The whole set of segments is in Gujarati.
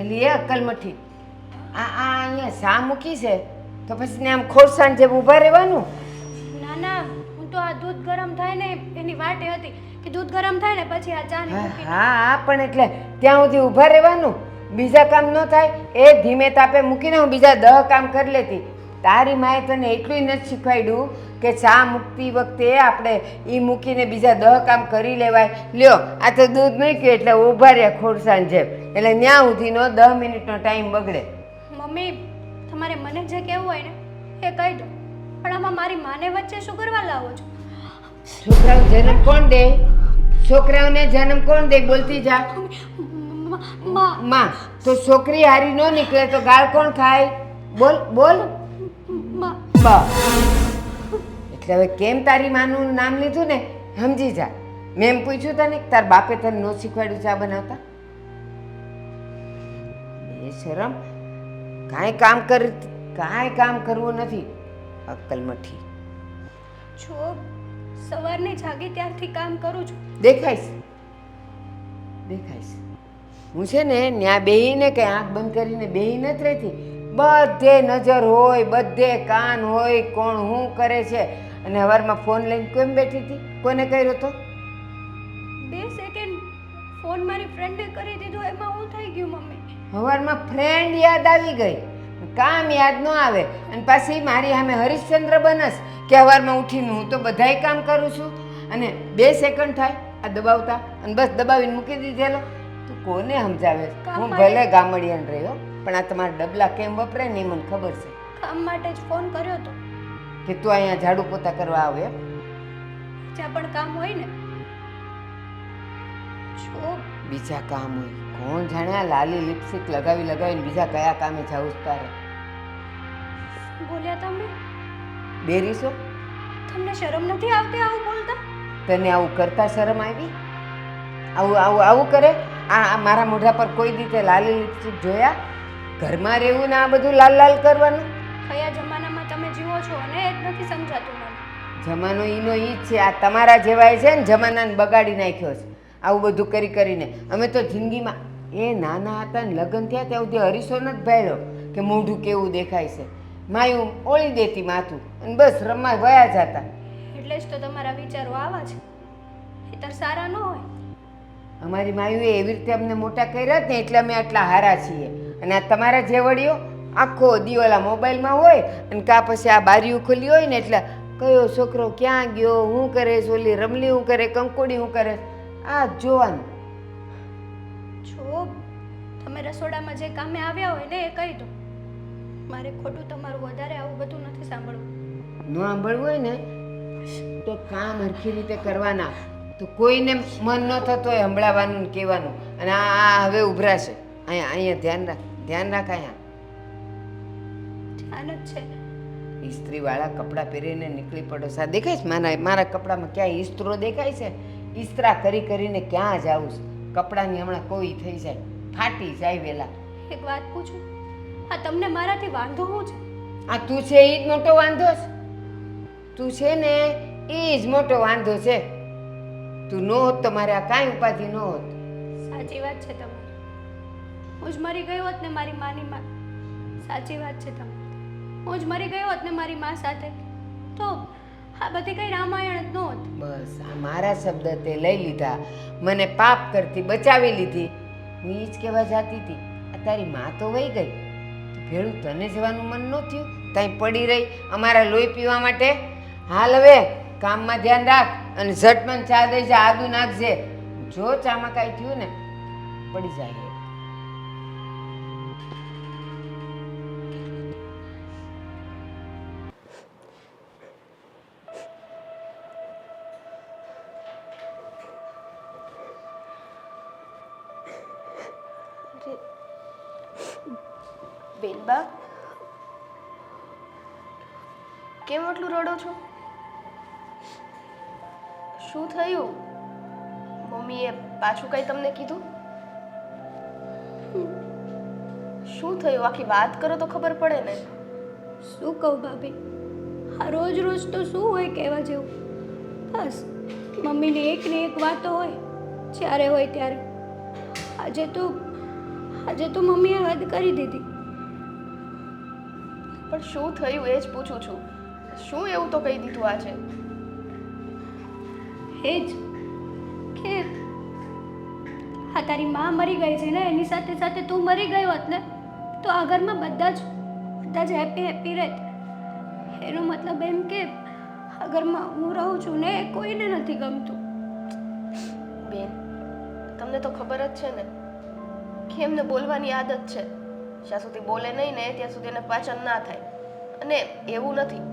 એટલે એ અક્કલમઠી અહીંયા શા મૂકી છે તો પછી ને આમ ખોરસાન જેમ ઊભા રહેવાનું. ના ના, હું તો આ દૂધ ગરમ થાય ને એની વાટે હતી કે દૂધ ગરમ થાય ને પછી આ ચા ને મૂકી. હા પણ એટલે ત્યાં સુધી ઊભા રહેવાનું, બીજા કામ ન થાય એ ધીમે તાપે મૂકીને હું બીજા 10 કામ કરી લેતી. તારી માએ તને એટલું નથી શીખવાડ્યું કે ચા મૂકતી વખતે આપણે એ મૂકીને બીજા 10 કામ કરી લેવાય. લ્યો આ તો દૂધ મૂક્યું એટલે ઊભા રહ્યા ખોરસાન જેમ, એટલે ત્યાં સુધીનો 10 મિનિટનો ટાઈમ બગડે. મમ્મી, તમારે મને જે કહેવું હોય ને એ કહી દો, પણ આમાં મારી માને વચ્ચે શું કરવા લાવો છો? છોકરાઓ જન્મ કોણ દે? છોકરાઓને જન્મ કોણ દે? બોલતી જા. માં. તો છોકરી હારી ન નીકળે તો ગાળ કોણ ખાય? બોલ બોલ. એટલે હવે કેમ તારી માનું નામ લીધું ને સમજી જા. મેં એમ પૂછ્યું તને તાર બાપે તને ન શીખવાડ્યું ચા બનાવતા? એ શરમ. કાંઈ કામ કરવું નથી અક્કલમઠી. છો સવારની જાગી ત્યારથી કામ કરું છું. દેખાઈશ. હું છે ને ત્યાં બેહીને કે આંખ બંધ કરીને બેહી નથી રહેતી. બધે નજર હોય, બધે કાન હોય, કોણ શું કરે છે. અને સવારમાં ફોન લઈને કેમ બેઠી હતી? કોને કર્યો તો? 2 સેકન્ડ ફોન મારી ફ્રેન્ડે કરી દીધો, એમાં હું થઈ ગયું મમ્મી. સવારમાં ફ્રેન્ડ યાદ આવી ગઈ, કામ યાદ ન આવે. અને પાછી મારી સામે હરિશ્ચંદ્ર બનસ કે સવારમાં ઉઠીને હું તો બધાય કામ કરું છું અને 2 સેકન્ડ થાય આ દબાવતા અને બસ દબાવીને મૂકી દીધેલો. તું કોને સમજાવે? હું ભલે ગામડિયાને રહ્યો પણ આ તમારા ડબલા કેમ વપરાય ને એ મને ખબર છે. કામ માટે જ ફોન કર્યો તો કે તું અહીંયા ઝાડુ પોતા કરવા આવે. જ્યાં પણ કામ હોય ને છો બીજા કામ હોય. કોણ જાણે આ લાલી લિપસ્ટિક લગાવીને બીજા કયા કામે જાવું તારે? બોલ્યા તમે? બેરીશો? તમને શરમ નથી આવતી આવું બોલતા? તને આવું કરતા શરમ આવી? આવું કરે? આ મારા મોઢા પર કોઈ રીતે લાલી લિપસ્ટિક જોયા? ઘરમાં રહેવું ને આ બધું લાલ લાલ કરવાનું? કયા જમાનામાં તમે જીવો છો અને એ જ નથી સમજાતું મને. જમાનો ઈનો ઈ જ છે. આ તમારા જેવાય છે ને જમાનાને બગાડી નાખ્યો છે આવું બધું કરીને. અમે તો જિંદગીમાં એ નાના હતા ને લગ્ન થયા ત્યાં સુધી હરીસો નથી ભાળ્યો કે મોઢું કેવું દેખાય છે. માયું ઓળી દેતી માથું અને બસ રમવા વયા જતા. એટલે જ તો તમારા વિચારો આવા છે. એ તાર સારા ન હોય. અમારી માયુએ એવી રીતે અમને મોટા કર્યા ને એટલે અમે આટલા હારા છીએ. અને આ તમારા જેવડીઓ આખો દિવલા મોબાઈલમાં હોય અને કાં પછી આ બારીઓ ખુલ્લી હોય ને એટલે કયો છોકરો ક્યાં ગયો, શું કરે, ઓલી રમલી શું કરે, કંકોડી શું કરે, આ જોવાનું. છો તમે રસોડામાં જે કામે આવ્યા હોય ને એ કહી દો. મારે ખોટું તમારું વધારે આવું બધું નથી સાંભળવું. ન સાંભળવું હોય ને તો કામ હરખી રીતે કરવાના. તો કોઈને મન ન થતો હોય સંભળાવવાનું ને કહેવાનું. અને આ હવે ઉભરાશે. અહીંયા ધ્યાન રાખ. અહીંયા ધ્યાન જ છે. ઇસ્ત્રીવાળા કપડાં પહેરીને નીકળી પડો. સા દેખાય છે મારા કપડામાં ક્યાં ઇસ્ત્રો દેખાય છે? ઇસ્ત્રા કરીને ક્યાં જાવું છે? કપડાની હમણાં કોઈ થઈ જાય, ફાટી જાય વેલા. એક વાત પૂછું, આ તમને મારાથી વાંધો શું છે? આ તું છે એ જ મોટો વાંધો છે. તું છે ને એ જ મોટો વાંધો છે. તું ન હોત તો મારે આ કાંઈ ઉપાધિ ન હોત. સાચી વાત છે તમારી. હું જ મરી ગઈ હોત ને મારી માની માં. સાચી વાત છે તમારી. હું જ મરી ગઈ હોત ને મારી માં સાથે તો આ બધી કઈ રામાયણ જ નહોત. બસ આ મારા શબ્દ તે લઈ લીધા, મને પાપ કરતી બચાવી લીધી. હું એ જ કહેવા જતી હતી આ તારી માં તો વહી ગઈ, ભેળું તને જવાનું મન ન થયું? ત્યાં પડી રહી અમારા લોહી પીવા માટે? હાલ હવે કામમાં ધ્યાન રાખ અને ઝટમન ચા દઈ જા, આદુ નાખજે. જો ચામાં કાંઈ થયું ને પડી જાય. બેનબા, કેમ આટલું રડો છો? શું થયું? મમ્મીએ પાછું કંઈ તમને કીધું? શું થયું? આખી વાત કરો તો ખબર પડે ને. શું કહું ભાભી, આ રોજ તો શું હોય કહેવા જેવું? બસ મમ્મીની એક ને એક વાતો હોય જ્યારે હોય ત્યારે. આજે તો આજે તો મમ્મીએ હદ કરી દીધી. પણ શું થયું એ જ પૂછું છું. શું એવું તો કહી દીધું આજે? એ જ કે હા તારી માં મરી ગઈ છે ને, એની સાથે સાથે તું મરી ગયો હોત ને તો આ ઘરમાં બધા જ હેપી હેપી રહેત. એનો મતલબ એમ કે આ ઘરમાં હું રહું છું ને એ કોઈને નથી ગમતું. બેન, તમને તો ખબર જ છે ને કે એમને બોલવાની આદત છે. જ્યાં સુધી બોલે નહીં ને ત્યાં સુધી એને પાચન ના થાય. અને એવું નથી,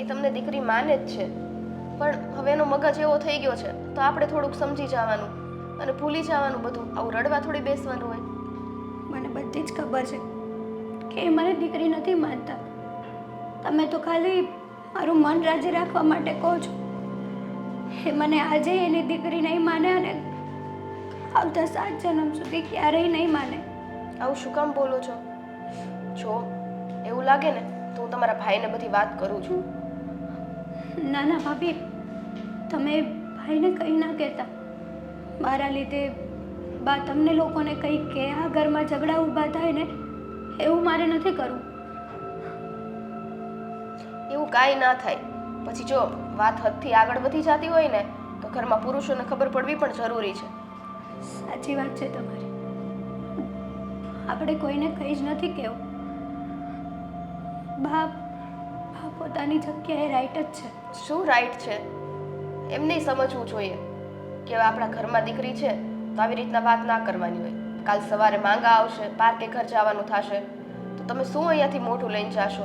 એ તમને દીકરી માને જ છે, પણ હવે એનો મગજ એવો થઈ ગયો છે તો આપણે થોડુંક સમજી જવાનું અને ભૂલી જવાનું બધું. આવું રડવા થોડી બેસવાનું હોય. મને બધી જ ખબર છે કે એ મને દીકરી નથી માનતા. તમે તો ખાલી મારું મન રાજી રાખવા માટે કહો છો. એ મને આજે એની દીકરી નહીં માને અને આવતા 7 જન્મ સુધી ક્યારેય નહીં માને. આવું શું કામ બોલો છો? જો એવું લાગે ને તો હું તમારા ભાઈને બધી વાત કરું છું. ના ના ભાભી, તમે ભાઈને કંઈ ના કહેતા. મારા લીધે બા તમને લોકોને કંઈ કે આ ઘરમાં ઝઘડા ઊભા થાય ને એવું મારે નથી કરવું. એવું કાંઈ ના થાય. પછી જો વાત હદથી આગળ વધી જતી હોય ને તો ઘરમાં પુરુષોને ખબર પડવી પણ જરૂરી છે. સાચી વાત છે તમારી. આપણે કોઈને કંઈ જ નથી કહેવું. બા પોતાની જગ્યાએ રાઈટ જ છે. શું રાઈટ છે એમને સમજવું જોઈએ કે આપણા ઘરમાં દીકરી છે તો આવી રીતના વાત ના કરવાની હોય. કાલ સવારે માંગા આવશે, પાર્કે ઘર જવાનું થશે તો તમે શું અહીંયાથી મોઢું લઈને જાશો?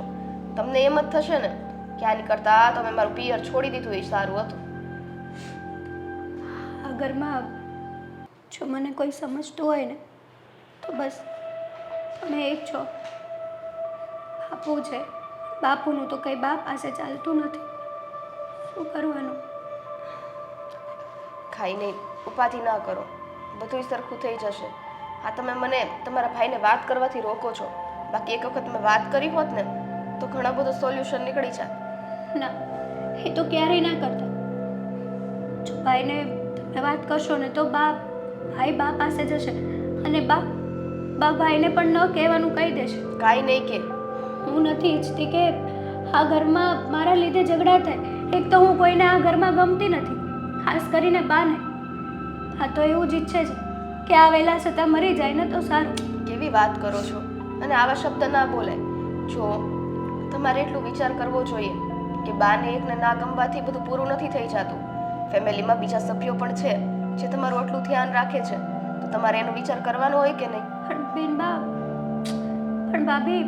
તમને એમ જ થશે ને કે આની કરતાં તમે મારું પિયર છોડી દીધું એ સારું હતું. આ ઘરમાં જો મને કોઈ સમજતું હોય ને તો બસ તમે એક છો. બાપુ છે, બાપુનું તો કંઈ બાપ પાસે ચાલતું નથી. શું કરવાનું? ખાઈ નહીં ઉપાધિ ના કરો, બધું સરખું થઈ જશે. આ તમે મને તમારા ભાઈને વાત કરવાથી રોકો છો. બાકી એક વખત મેં વાત કરી હોત ને તો ઘણા બધો સોલ્યુશન નીકળી જાત. ના, એ તો ક્યારેય ના કરતા. જો ભાઈને તમે વાત કરશો ને તો ભાઈ બા પાસે જશે અને બા ભાઈને પણ ન કહેવાનું કહી દેશે. કાંઈ નહીં કે હું નથી ઈચ્છતી કે આ ઘરમાં મારા લીધે ઝઘડા થાય. એક તો હું કોઈને આ ઘરમાં ગમતી નથી, ખાસ કરીને બાને. આ તો એવું જ ઈચ્છે છે કે આ વહેલા છતાં મરી જાય ને તો સારું. કેવી વાત કરો છો? અને આવા શબ્દ ના બોલાય. જો તમારે એટલું વિચાર કરવો જોઈએ કે બાને એકને ના ગમવાથી બધું પૂરું નથી થઈ જતું. ફેમિલીમાં બીજા સભ્યો પણ છે જે તમારું આટલું ધ્યાન રાખે છે, તો તમારે એનો વિચાર કરવાનો હોય કે નહીં? પણ ભાભી,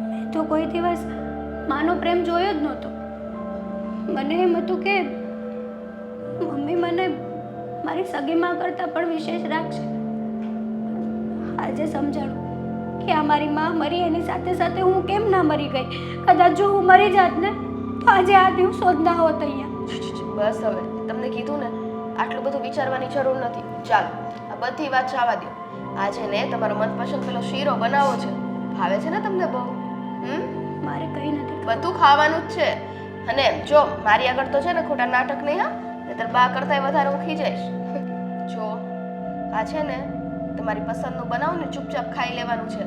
મેં તો કોઈ દિવસ માનો પ્રેમ જોયો જ નહોતો. મને એમ હતું કે મમ્મી મને મારી સગી માં કરતાં પણ વિશેષ રાખશે. આજે સમજાણું કે આ મારી માં મરી, એની સાથે સાથે હું કેમ ના મરી ગઈ. કદાચ જો હું મરી જાત ને તો આજે આ દિવસો જ ના હોત અહીંયા. બસ હવે તમને કીધું ને, આટલું બધું વિચારવાની જરૂર નથી. ચાલો આ બધી વાત જવા દો. આજે ને તમારો મનપસંદ પેલો શીરો બનાવો છે, ભાવે છે ને તમને બહુ? મારે કંઈ નથી. બધું ખાવાનું જ છે. અને જો મારી આગળ તો છે ને ખોટા નાટક નહીં, હા, નહીંતર બા કરતાંય વધારે હું ખીજાઈશ. જો આ છે ને તમારી પસંદનું બનાવો ને ચૂપચાપ ખાઈ લેવાનું છે.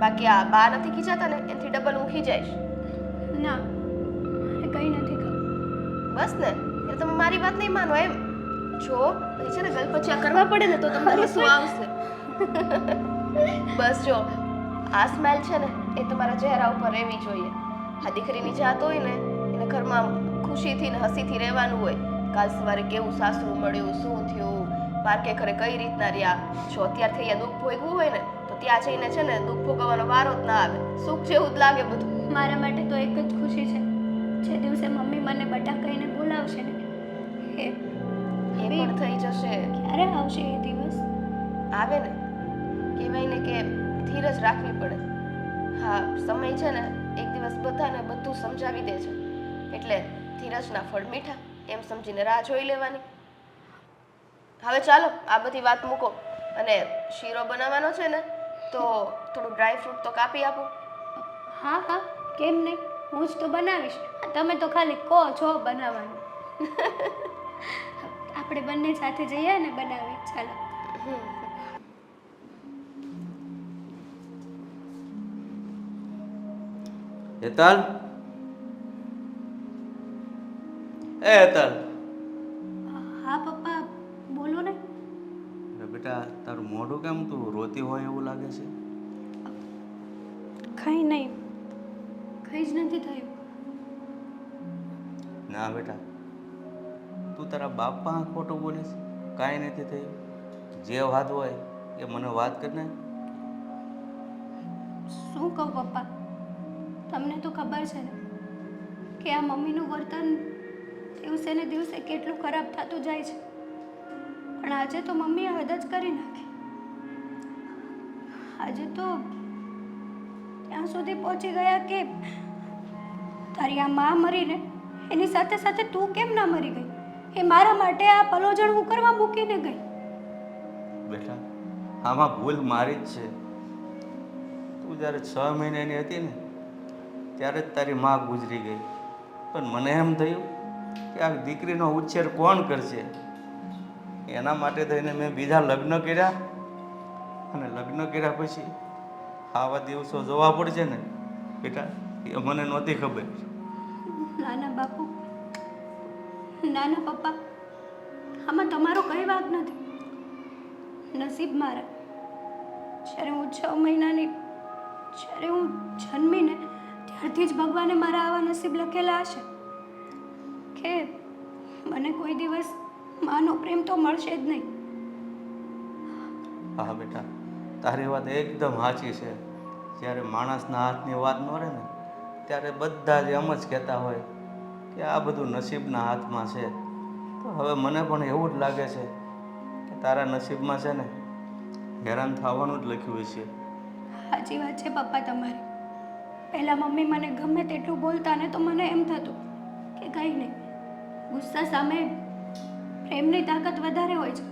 બાકી આ બા નથી ખીજાતા ને એનાથી ડબલ હું ખીજાઈશ. ના, મારે કંઈ નથી ખાવું. બસ ને, એટલે તમે મારી વાત નહીં માનો એમ? જો પછી છે ને ગલપચિયા કરવા પડે ને તો તમને હસવું આવશે. બસ જો આ સ્માઈલ છે ને એ તમારા ચહેરા ઉપર રહેવી જોઈએ. આ દીકરીની જાત હોય ને એને ઘરમાં ખુશીથી ને હસીથી રહેવાનું હોય. કાલ સવારે કેવું સાસરું મળ્યું, શું થયું, પાર્કે ઘરે કઈ રીતના રહ્યા. જો અત્યારથી અહીંયા દુઃખ ભોગવું હોય ને તો ત્યાં જઈને છે ને દુઃખ ભોગવવાનો વારો જ ના આવે. સુખ જેવું જ લાગે બધું. મારા માટે તો એક જ ખુશી છે, જે દિવસે મમ્મી મને બટા કહીને બોલાવશે ને એ પણ થઈ જશે. ક્યારે આવશે એ દિવસ? આવે ને, કહેવાય ને કે ધીરજ રાખવી પડે. હા, સમય છે ને એક દિવસ બધાને બધું સમજાવી દે છે. એટલે ધીરજના ફળ મીઠા એમ સમજીને રાહ જોઈ લેવાની. હવે ચાલો આ બધી વાત મૂકો અને શીરો બનાવવાનો છે ને તો થોડું ડ્રાય ફ્રૂટ તો કાપી આપો. હા હા, કેમ નહીં, હું જ તો બનાવીશ. તમે તો ખાલી કહો છો બનાવવાનું. આપણે બંને સાથે જઈએ ને બનાવી. ચાલો. હેતલ, એ હેતલ, હા પપ્પા, બોલો ને. અરે બેટા તારું મોઢું કેમ તું રોતી હોય એવું લાગે છે? કંઈ નહીં, કંઈ જ નથી થયું. ના બેટા, તું તારા બાપ પાસે ખોટું બોલે છે. કાંઈ નથી થયું. જે વાત હોય એ મને વાત કરીને. શું કહું પપ્પા, તમને તો ખબર છે ને કે આ મમ્મીનું વર્તન દિવસે ને દિવસે કેટલું ખરાબ થતું જાય છે. પણ આજે તો મમ્મીએ હદ જ કરી નાખી. આજે તો ત્યાં સુધી પહોંચી ગયા કે તારી આ માં મરીને એની સાથે સાથે તું કેમ ના મરી ગઈ, એ મારા માટે આ પલોજણ હું કરવા મૂકીને ગઈ. બેટા આમાં ભૂલ મારી જ છે. તું જ્યારે 6 મહિનાની હતી ને ત્યારે જ તારી માં ગુજરી ગઈ. પણ મને એમ થયું કે આ દીકરીનો ઉછેર કોણ કરશે. એના માટે થઈને મેં બીજા લગ્ન કર્યા, અને લગ્ન કર્યા પછી આવા દિવસો જોવા પડશે ને બેટા, એ મને નહોતી ખબર. નાના બાપુ, નાના પપ્પા, આમાં તમારો કઈ વાંક નથી. નસીબ મારા, જ્યારે હું 6 મહિનાની, જ્યારે હું જન્મીને ત્યારથી જ ભગવાને મારા આવા નસીબ લખેલા હશે કે મને કોઈ દિવસ માનો પ્રેમ તો મળશે જ નહીં. હા બેટા, તારી વાત એકદમ સાચી છે. જ્યારે માણસના હાથની વાત ન રહે ને ત્યારે બધા જ એમ જ કહેતા હોય કે આ બધું નસીબના હાથમાં છે. તો હવે મને પણ એવું જ લાગે છે કે તારા નસીબમાં છે ને હેરાન થવાનું જ લખ્યું છે. સાચી વાત છે પપ્પા તમારી. પહેલાં મમ્મી મને ગમે તેટલું બોલતા ને તો મને એમ થતું કે કંઈ નહીં, ગુસ્સા સામે પ્રેમની તાકાત વધારે હોય છે.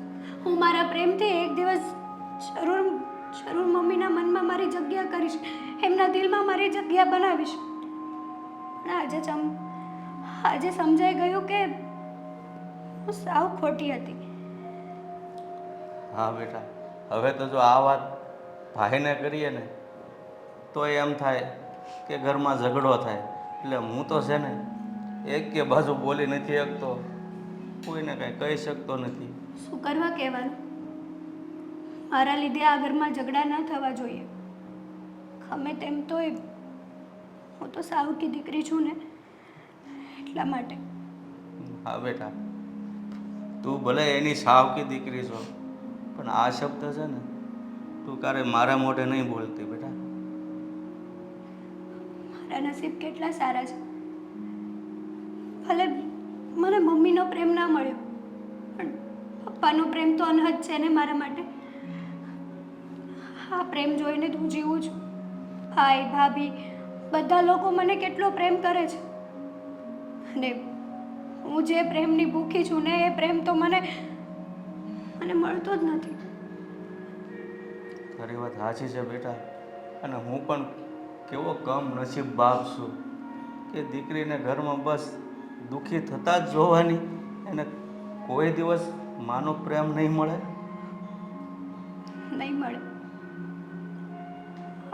હું મારા પ્રેમથી એક દિવસ જરૂર મમ્મીના મનમાં મારી જગ્યા કરીશ, એમના દિલમાં મારી જગ્યા બનાવીશ. પણ આજે સમજાઈ ગયું કે હું સાવ ખોટી હતી. હા બેટા, હવે તો જો આ વાત ભાઈને કરીએ ને તો એમ થાય કે ઘરમાં ઝઘડો થાય. એટલે હું તો છે ને એક કે બાજુ બોલી નથી શકતો, કોઈને કાંઈ કહી શકતો નથી. શું કરવા કહેવાનું? મારા લીધે આ ઘરમાં ઝઘડા ના થવા જોઈએ. ગમે તેમ તોય હું તો સાવકી દીકરી છું ને, એટલા માટે. હા બેટા, તું ભલે એની સાવકી દીકરી છો, પણ આ શબ્દ છે ને તું ક્યારે મારા મોઢે નહીં બોલતી બેટા. મારા નસીબ કેટલા સારા છે. ભલે મને મમ્મીનો પ્રેમ ના મળ્યો, પણ પપ્પાનો પ્રેમ તો અનહદ છે ને મારા માટે. આ પ્રેમ જોઈને જ હું જીવું છું. ભાઈ ભાભી બધા લોકો મને કેટલો પ્રેમ કરે છે, અને હું જે પ્રેમની ભૂખી છું ને એ પ્રેમ તો મને મળતો જ નથી. તારી વાત સાચી છે બેટા, અને હું પણ કેવો કમ નસીબ બાપ છું કે દીકરીને ઘરમાં બસ દુઃખી થતાં જ જોવાની, એને કોઈ દિવસ માનો પ્રેમ નહીં મળે. નહીં મળે.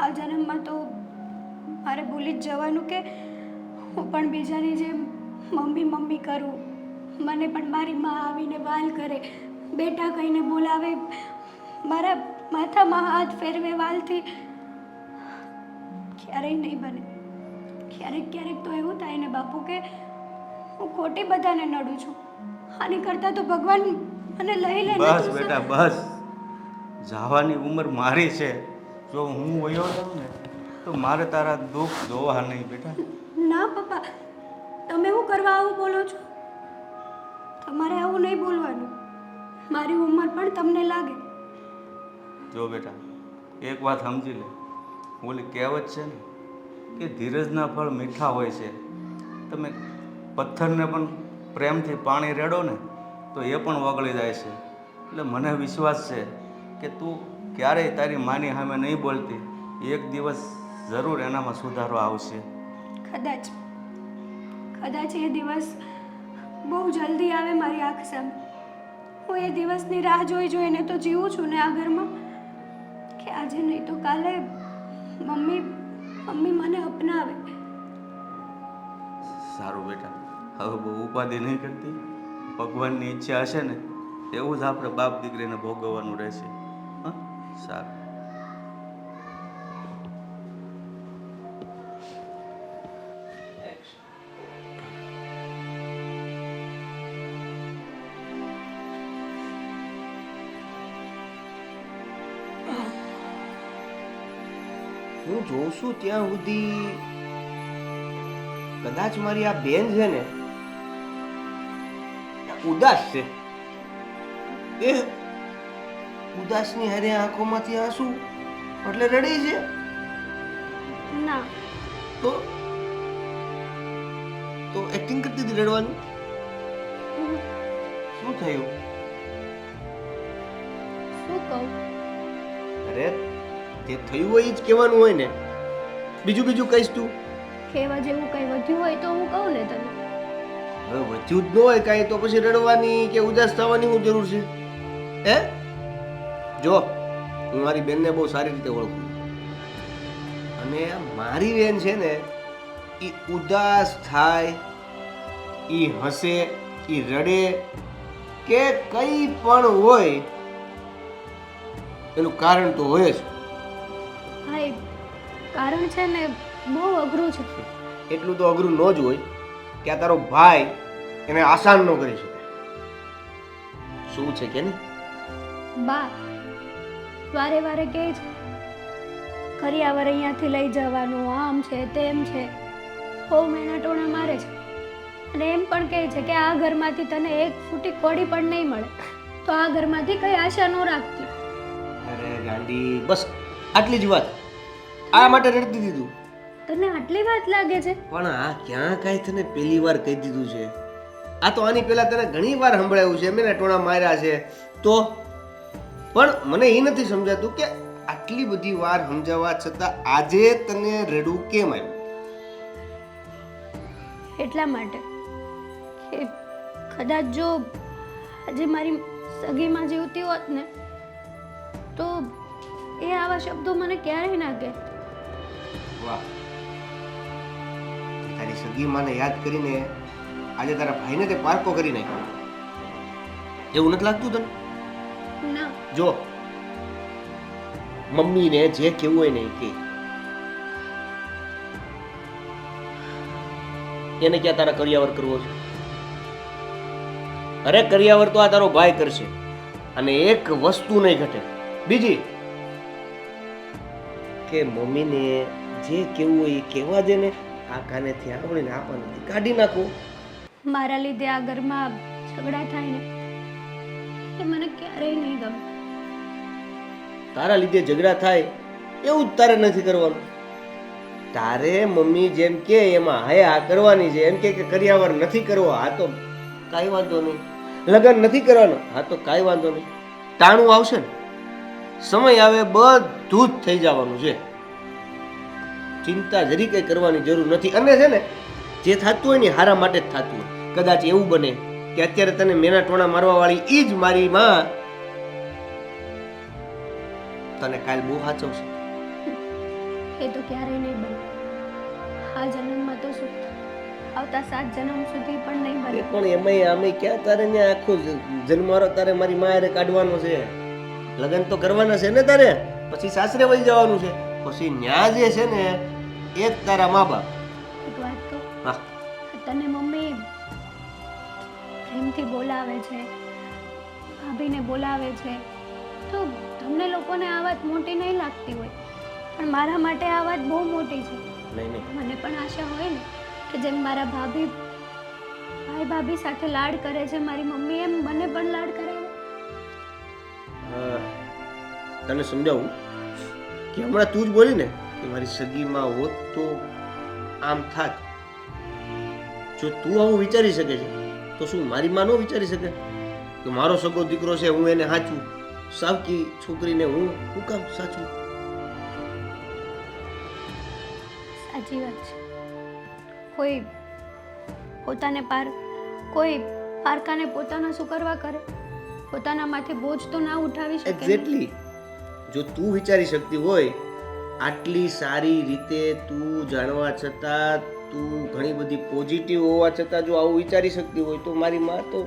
આ જન્મમાં તો મારે ભૂલી જ જવાનું કે હું પણ બીજાની જેમ મમ્મી મમ્મી કરું. મને પણ મારી માં આવીને વાલ કરે, બેટા કહીને બોલાવે, મારા માથામાં હાથ ફેરવે વાલથી. ક્યારેય નહીં બને. ક્યારેક તો એવું થાય ને બાપુ કે હું ખોટી બધાને નડું છું. આની કરતાં તો ભગવાન મને લઈ લે. બસ બેટા બસ, જવાની ઉંમર મારી છે. જો હું વયો જાઉં ને તો મારે તારા દુઃખ જોવા નહીં બેટા. ના પપ્પા, તમે શું કરવા આવું બોલો છો? તમારે આવું નહીં બોલવાનું. મારી ઉંમર પણ તમને લાગે. જો બેટા, એક વાત સમજી લે. ઓલી કહેવત છે ને કે ધીરજના ફળ મીઠા હોય છે. તમે પથ્થરને પણ પ્રેમથી પાણી રેડો ને તો એ પણ ઓગળી જાય છે. એટલે મને વિશ્વાસ છે કે તું ક્યારેય તારી માની સામે નહીં બોલતી. એક દિવસ જરૂર એનામાં સુધારો આવશે. કદાચ એ દિવસ બહુ જલ્દી આવે મારી આંખ સામે. હું એ દિવસની રાહ જોઈને તો જીવું છું ને આ ઘરમાં, કે આજે નહીં તો કાલે મમ્મી મને અપનાવે, સારું બેટા, હવે બહુ ઉપાધિ નહીં કરતી. ભગવાનની ઈચ્છા હશે ને એવું જ આપણે બાપ દીકરીને ભોગવવાનું રહેશે. હા, સારું. હું જોઉં છું ત્યાં સુધી કદાચ મારી આ બેન છે ને ઉદાસ છે. એ ઉદાસની હારે આંખોમાંથી આંસુ એટલે રડી છે. ના, તો તો એક્ટિંગ કરતી હતી રડવાનું. શું થયું? શું કહું? અરે તે થયું હોય એ જ કહેવાનું હોય ને. બીજું કહીશ તું. કહેવા જેવું કંઈ વધ્યું હોય તો હું કહું ને તને. હવે વધ્યું જ ન હોય કાંઈ તો પછી રડવાની કે ઉદાસ થવાની શું જરૂર છે? હે જો, હું મારી બેનને બહુ સારી રીતે ઓળખું અને મારી બેન છે ને એ ઉદાસ થાય, એ હસે, એ રડે કે કંઈ પણ હોય એનું કારણ તો હોય જ. હા, એ કારણ છે ને બહુ અઘરું છે. એટલું તો અઘરું ન જ હોય કે આ તારો ભાઈ એને આસાન ન કરી શકે. શું છે કે નહીં? બા વારે વારે કહે છે કરિયાવર અહીંયાથી લઈ જવાનું, આમ છે તેમ છે, બહુ મહિના ટોણા મારે છે. અને એમ પણ કહે છે કે આ ઘરમાંથી તને એક ફૂટી કોડી પણ નહીં મળે, તો આ ઘરમાંથી કઈ આશા ન રાખતી. અરે ગાંડી, બસ આટલી જ વાત. આ માટે રડતી દીધું. તને આટલી વાત લાગે છે? પણ આ ક્યાં કાંઈ તને પહેલી વાર કહી દીધું છે? આ તો આની પહેલા તને ઘણી વાર સંભળાયું છે, મેં ટોણા માર્યા છે તો. પણ મને એ નથી સમજાતું કે આટલી બધી વાર સમજાવવા છતાં આજે તને રડવું કેમ આવ્યું? એટલા માટે કે કદાચ જો આજે મારી સગીમાં જીવતી હોત ને તો એ આવા શબ્દો મને ક્યારેય ના કહે. વાહ, તારી સગી માને યાદ કરીને આજે તારા ભાઈને તે પારકો કરી નાખ્યો. એવું નથી લાગતું તને? ના, જો, મમ્મીને જે કેવું હોય ને એ કે. એને ક્યાં તારા કરિયાવર કરવો છે? અરે કરિયાવર તો આ તારો ભાઈ કરશે અને એક વસ્તુ નહીં ઘટે. બીજી કે મમ્મીને જે કેવું હોય એ કહેવા દે ને. આ કાનેથી આવડીને આપવાથી કાઢી નાખો. મારા લીધે આ ઘરમાં ઝઘડા થાય ને એ મને ક્યારેય નહીં ગમે. તારા લીધે ઝઘડા થાય એવું જ તારે નથી કરવાનું. તારે મમ્મી જેમ કે એમાં હયા કરવાની છે. એમ કે કરિયાવર નથી કરવો, હા તો કાંઈ વાંધો નહીં. લગ્ન નથી કરવાનું, હા તો કાંઈ વાંધો નહીં. ટાણું આવશે ને, સમય આવે બધું જ થઈ જવાનું છે. ચિંતા જરી કંઈ કરવાની જરૂર નથી. અને છે ને જે થતું હોય ને હારા માટે જ થતું હોય. કદાચ એવું બને કે અત્યારે તને મેના ટોણા મારવા વાળી ઈ જ મારી માં તને કાલ બહુ સાચવશે. એ તો ક્યારેય નહીં બને. આ જન્મમાં તો શું, આવતા 7 જન્મ સુધી પણ નહીં બને. પણ એમાંય આમે ક્યાં તારે ને આખો જન્મારો તારે મારી મારે કાઢવાનો છે. લગ્ન તો કરવાના છે ને તારે, પછી સાસરે વહી જવાનું છે. પછી ન્યા જે છે ને એ જ તારા મા બાપ. એક વાત કહું, હા, તને મમ્મી પ્રેમથી બોલાવે છે, ભાભીને બોલાવે છે, તો તમને લોકોને આ વાત મોટી નહીં લાગતી હોય, પણ મારા માટે આ વાત બહુ મોટી છે. નહીં નહીં, મને પણ આશા હોય ને કે જેમ મારા ભાઈ ભાભી સાથે લાડ કરે છે મારી મમ્મી, એમ મને પણ લાડ કરાવે. તને સમજાવું કે હમણાં તું જ બોલી ને કે મારી સગીમાં હોત તો આમ થાત. જો તું આવું વિચારી શકે છે તો શું મારી માં ન વિચારી શકે કે મારો સગો દીકરો છે, હું એને સાચું, સાવકી છોકરીને હું કામ સાચું? સાચી વાત છે. કોઈ પારકાને પોતાના શું કરવા કરે, પોતાનામાંથી બોજ તો ના ઉઠાવી શકે. એક્ઝેક્ટલી. જો તું વિચારી શકતી હોય, આટલી સારી રીતે તું જાણવા છતાં તું ઘણી બધી પોઝિટિવ હોવા છતાં જો આવું વિચારી શકતી હોય તો મારી માં તો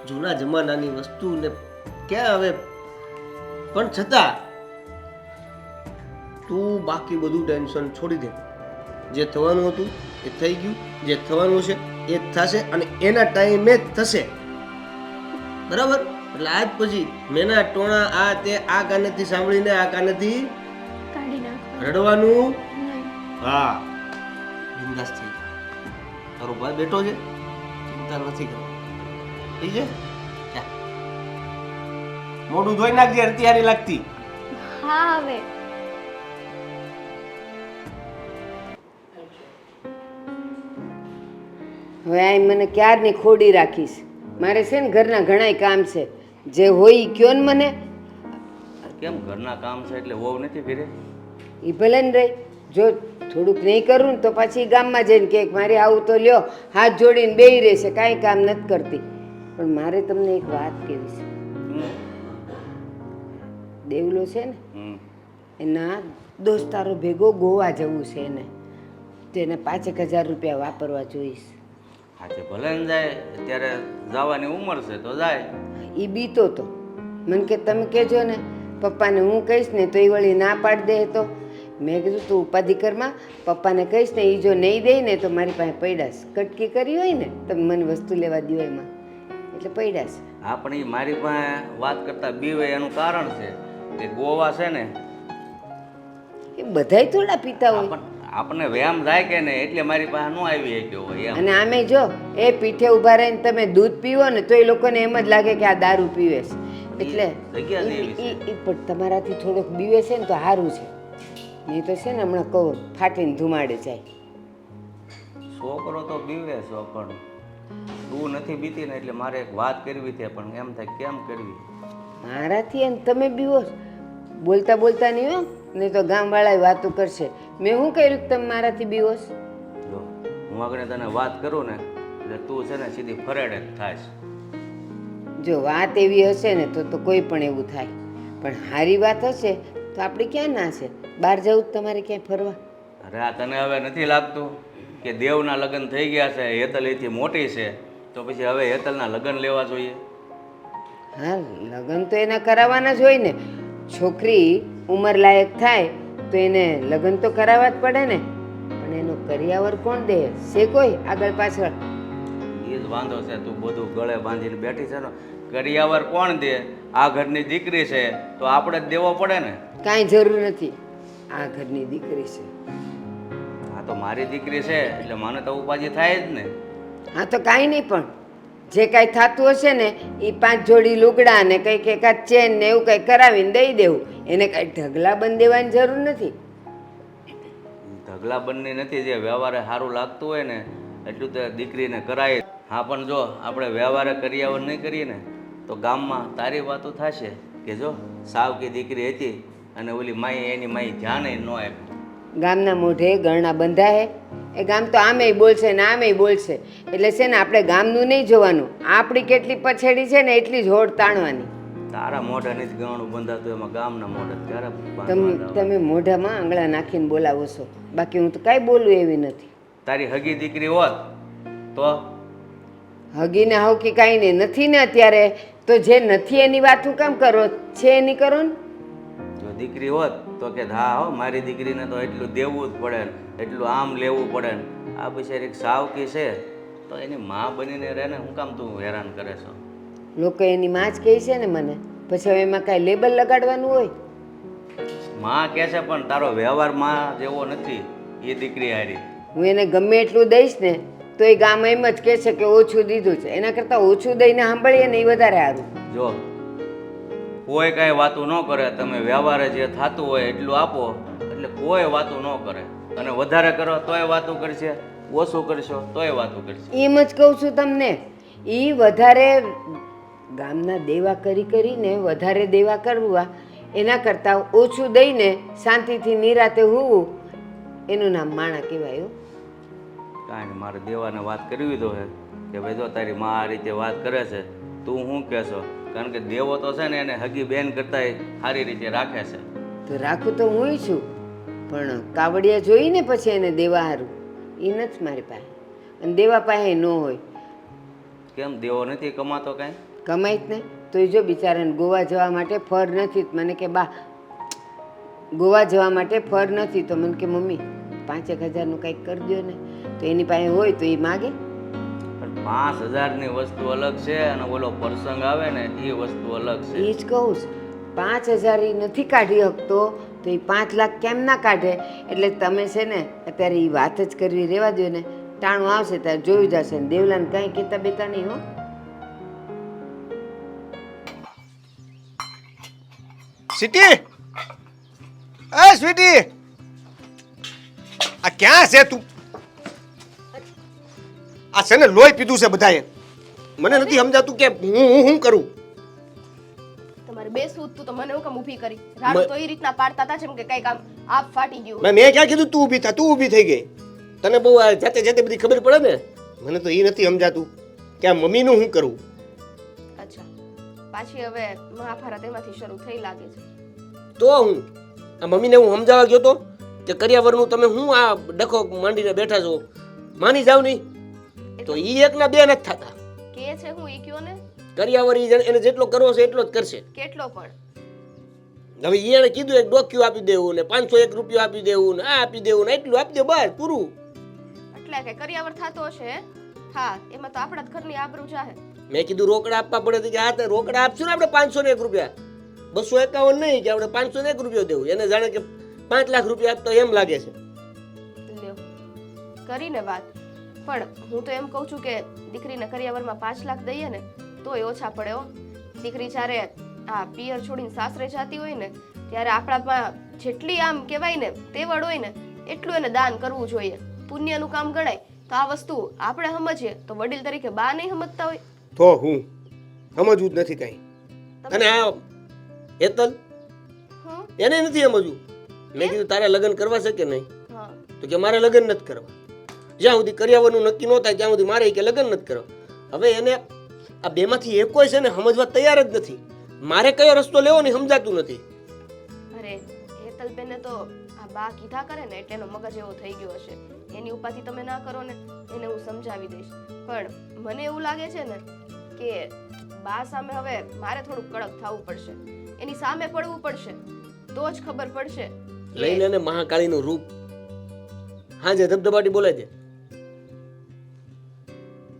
જૂના જમાનાની વસ્તુ ને ક્યાં હવે પણ છતાં તું બાકી બધું ટેન્શન છોડી દે. જે થવાનું હતું એ થઈ ગયું, જે થવાનું છે એ જ થશે અને એના ટાઈમે જ થશે. બરાબર? એટલે આજ પછી મેના ટોણા આ તે આ કાનેથી સાંભળીને આ કાનેથી કાઢી નાખો. રડવાનું. નહીં. હા, બિંદાસ થઈ જા. તારો ભાઈ બેઠો છે, ચિંતા નથી કરવાની. ઠીક છે? જા. મોઢું ધોઈ નાખજે, અત્યારે લાગતી. હા હવે હવે આ મને ક્યારની ખોડી રાખીશ. મારે છે ને ઘરના ઘણાય કામ છે, જે હોય ઈ કયો ને મને. કેમ ઘરના કામ છે એટલે વહુ નથી ઘરે? એ ભલે ને રહી, જો થોડુંક નહીં કરું ને તો પાછી ગામમાં જઈને કે મારે આવું તો લ્યો, હાથ જોડીને બેહી રહેશે, કાંઈ કામ નથી કરતી. પણ મારે તમને એક વાત કહેવી છે. દેવલો છે ને, એના દોસ્તારો ભેગો ગોવા જવું છે એને, તેને 5,000 રૂપિયા વાપરવા જોઈશ. હા તે ભલે ને જાય, અત્યારે જવાની ઉંમર છે તો જાય. એ બીતો તો મને કે તમે કહેજો ને પપ્પાને, હું કહીશ ને તો એ વળી ના પાડી દે. તો મેં કીધું તું ઉપાધિ કરમાં, પપ્પાને કહીશ ને એ જો નહીં દે ને તો મારી પાસે પૈડાશ. કટકી કરી હોય ને તમે મને વસ્તુ લેવા દો એમાં, એટલે પૈડાશ. હા પણ એ મારી પાસે વાત કરતા બીવે એનું કારણ છે કે ગોવા છે ને એ બધાય થોડા પીતા હોય. આપણને વ્યાયામ થાય કે નહીં એટલે મારી પાસે ન આવી શક્યો હોય એમ. અને આમે જો એ પીઠે ઊભા રહીને તમે દૂધ પીવો ને તો એ લોકોને એમ જ લાગે કે આ દારૂ પીવે છે. એટલે જગ્યા જ એવી છે. ઈ પણ તમારાથી થોડોક બીવે છે ને તો સારું છે, નહીં તો છે ને હમણાં કહું ફાટીને ધુમાડે જાય. છોકરો તો બીવે છો પણ તું નથી બીતી ને એટલે મારે એક વાત કરવી છે પણ એમ થાય કેમ કરવી. મારાથી અને તમે બીવો છો? બોલતા બોલતા નહીં હો, નહીં તો ગામવાળા વાતો કરશે. મેં શું કર્યું કે તમે મારાથી બીવો છો? જો હું આગળ તને વાત કરું ને એટલે તું છે ને સીધી ફરેડે જ થાય. જો વાત એવી હશે ને તો કોઈ પણ એવું થાય, પણ સારી વાત હશે તો આપણે ક્યાં ના છે? બહાર જવું જ તમારે ક્યાંય ફરવા? અરે આ તને હવે નથી લાગતું કે દેવના લગ્ન થઈ ગયા છે, હેતલ એથી મોટી છે તો પછી હવે હેતલના લગ્ન લેવા જોઈએ? હા, લગ્ન તો એના કરાવવાના જ હોય ને. છોકરી ઉંમર લાયક થાય તો એને લગ્ન તો કરાવવા જ પડે ને. પણ એનો કરિયાવર કોણ દે છે? કોઈ આગળ પાછળ? એ જ વાંધો છે, તું બધું ગળે બાંધીને બેઠી છે ને. કરિયાવર કોણ દે? આ ઘરની દીકરી છે તો આપણે જ દેવો પડે ને. કાંઈ જરૂર નથી, આ ઘરની દીકરી છે. હા તો મારી દીકરી છે એટલે મને તો ઉપાધિ થાય જ ને. હા તો કાંઈ નહીં, પણ જે કાંઈ થતું હશે ને એ 5 જોડી લુગડા ને કંઈક એકાદ ચેન ને એવું કંઈક કરાવીને દઈ દેવું. એને કાંઈ ઢગલા બંધ દેવાની જરૂર નથી. ઢગલા બંને નથી, જે વ્યવહારે સારું લાગતું હોય ને એટલું તો દીકરીને કરાય. હા પણ જો આપણે વ્યવહારે કરિયાવર નહીં કરીએ ને તો ગામમાં તારી વાતો થશે કે જો સાવકી દીકરી હતી અને ઓલી માઈ એની માઈ ધ્યાન ન આપ્યું. ગામના મોઢે ગરણા બંધાય, એ ગામ તો આમેય બોલશે ને આમેય બોલશે. એટલે છે ને આપણે ગામનું નહીં જોવાનું, આપણી કેટલી પછેડી છે ને એટલી જ હોડ તાણવાની. તારા મોઢા નથી ગણું બંધાતું, એમાં ગામના મોઢા ક્યારે તમે મોઢામાં આંગળા નાખીને બોલાવો છો, બાકી હું તો કાંઈ બોલું એવી નથી. તારી હગી દીકરી હોત તો હગીને હવકી કાંઈ નહીં નથી ને અત્યારે, તો જે નથી એની વાત હું કામ કરો? છે એની કરો ને. જો દીકરી હોત તો કે હા હો મારી દીકરીને તો એટલું દેવું જ પડે ને, એટલું આમ લેવું પડે ને. આ બિચારી સાવકી છે તો એની મા બનીને રહે ને, હું કામ તું હેરાન કરે છો? લોકો એની માં જ કહે છે ને મને, પછી હવે એમાં કાંઈ લેબલ લગાડવાનું હોય? માં કહે છે પણ તારો વ્યવહાર માં જેવો નથી એ દીકરી હારી. હું એને ગમે એટલું દઈશ ને તો એ ગામ એમ જ કહેશે કે ઓછું દીધું છે. એના કરતાં ઓછું દઈને સાંભળીએ ને એ વધારે સારું. જો કોઈ કાંઈ વાતું ન કરે, તમે વ્યવહારે જે થતું હોય એટલું આપો એટલે કોઈ વાતું ન કરે. અને વધારે કરો તોય વાતું કરશે, ઓછું કરશો તોય વાતું કરશે. એમ જ કહું છું તમને. એ વધારે ગામના દેવા કરીને વધારે દેવા કરવા, એના કરતાં ઓછું દઈને શાંતિથી નિરાતે હોવું, એનું નામ માણા કહેવાય. કાંઈ નહીં, મારે દેવાને વાત કરવી તો હે કે ભાઈ જો તારી મા આ રીતે વાત કરે છે તું શું કહેશો? કારણ કે દેવો તો છે ને એને હગી બેન કરતાંય સારી રીતે રાખે છે. તો રાખું તો હું છું, પણ કાવડિયા જોઈને પછી એને દેવા હારું. એ નથી મારી પાસે, અને દેવા પાસે ન હોય. કેમ દેવો નથી કમાતો કાંઈ? કમાઈ જ નહીં તો એ જો બિચારાને ગોવા જવા માટે ફર નથી. તો મને કે બા ગોવા જવા માટે ફર નથી. તો મને કે મમ્મી 5,000નું કંઈક કરી દો ને. તો એની પાસે હોય તો એ માગે. પણ 5,000ની વસ્તુ અલગ છે અને ઓલો પ્રસંગ આવે ને એ વસ્તુ અલગ છે. એ જ કહું છું, 5,000 એ નથી કાઢી શકતો તો એ 5 લાખ કેમ ના કાઢે? એટલે તમે છે ને અત્યારે એ વાત જ કરવી રહેવા દો ને. ટાણું આવશે ત્યારે જોયું જશે ને. દેવલાને કાંઈ કહેતા બેતા નહીં હો. સ્વીટી, એ સ્વીટી, આ ક્યાં છે તું? આ છે ને લોહી પીધું છે બધાએ. મને નથી સમજાતું કે હું શું કરું. તમારે બેસવું તું તો મને હું કામ ઊભી કરી? રાડું તો એ રીતના પાડતા હતા જેમ કે કઈક આમ આપ ફાટી ગયું. મેં ક્યાં કીધું તું ઊભી થા? તું ઊભી થઈ ગઈ. તને બહુ આ જાતે જાતે બધી ખબર પડે ને. મને તો એ નથી સમજાતું કે આ મમ્મીનું શું કરવું. અચ્છા, પાછી હવે મહાભારત એમાંથી શરૂ થઈ લાગે છે. તો હું આ મમ્મીને હું સમજાવવા ગયો તો કે કરિયાવરનું તમે હું આ ડખો માંડીને બેઠા છો, માની જાવ નહીં. તો ઈ એકના બે નથી થતા. કે છે હું ઈ કયો ને, કરિયાવર એને જેટલો કરવો છે એટલો જ કરશે. કેટલો પણ હવે એને કીધું એક ડોક્યુ આપી દેવું ને 501 રૂપિયા આપી દેવું ને આ આપી દેવું ને એટલું આપી દે, બસ પૂરું. એટલે કે કરિયાવર થતો હશે. હા, એમાં તો આપણા જ ઘરની આબરૂ જાહે. મેં કીધું રોકડા આપવા પડે કે હા રોકડા આપશું ને આપણે 501 રૂપિયા, 251 નહીં કે આપણે 501 રૂપિયા દેવું. એને જાણે કે 5 લાખ રૂપિયા આપતો એમ લાગે છે. લ્યો કરીને વાત. પણ હું તો એમ કહું છું કે દીકરીને કરિયાવરમાં 5 લાખ દઈએ ને તોય ઓછા પડે હો. દીકરી જ્યારે આ પિયર છોડીને સાસરે જતી હોય ને ત્યારે આપણામાં જેટલી આમ કહેવાય ને તેવડ હોય ને એટલું એને દાન કરવું જોઈએ. પુણ્યનું કામ ગણાય. તો આ વસ્તુ આપણે સમજીએ તો વડીલ તરીકે બા નહીં સમજતા હોય તો હું સમજવું જ નથી કઈ. અને આ હેતલ એને નથી સમજવું. મેં કીધું તારે લગ્ન કરવા છે કે નહીં? હા, તો કે મારે લગ્ન નથી કરવા. જ્યાં સુધી કરિયાવરનું નક્કી ન થાય ત્યાં સુધી મારે કે લગ્ન નથી કરવા. હવે એને આ બેમાંથી એક કોઈ છે ને સમજવા તૈયાર જ નથી. મારે કયો રસ્તો લેવો ને સમજાતું નથી. અરે હેતલબેને તો આ બા કીધા કરે ને એટલે એનો મગજ એવો થઈ ગયો હશે. એની ઉપાધિ તમે ના કરો ને, એને હું સમજાવી દઈશ. પણ મને એવું લાગે છે ને કે બા સામે હવે મારે થોડું કડક થવું પડશે. એની સામે પડવું પડશે તો જ ખબર પડશે. લઈ લે ને મહાકાળીનું રૂપ. હાજે ધબધબાટી બોલે છે.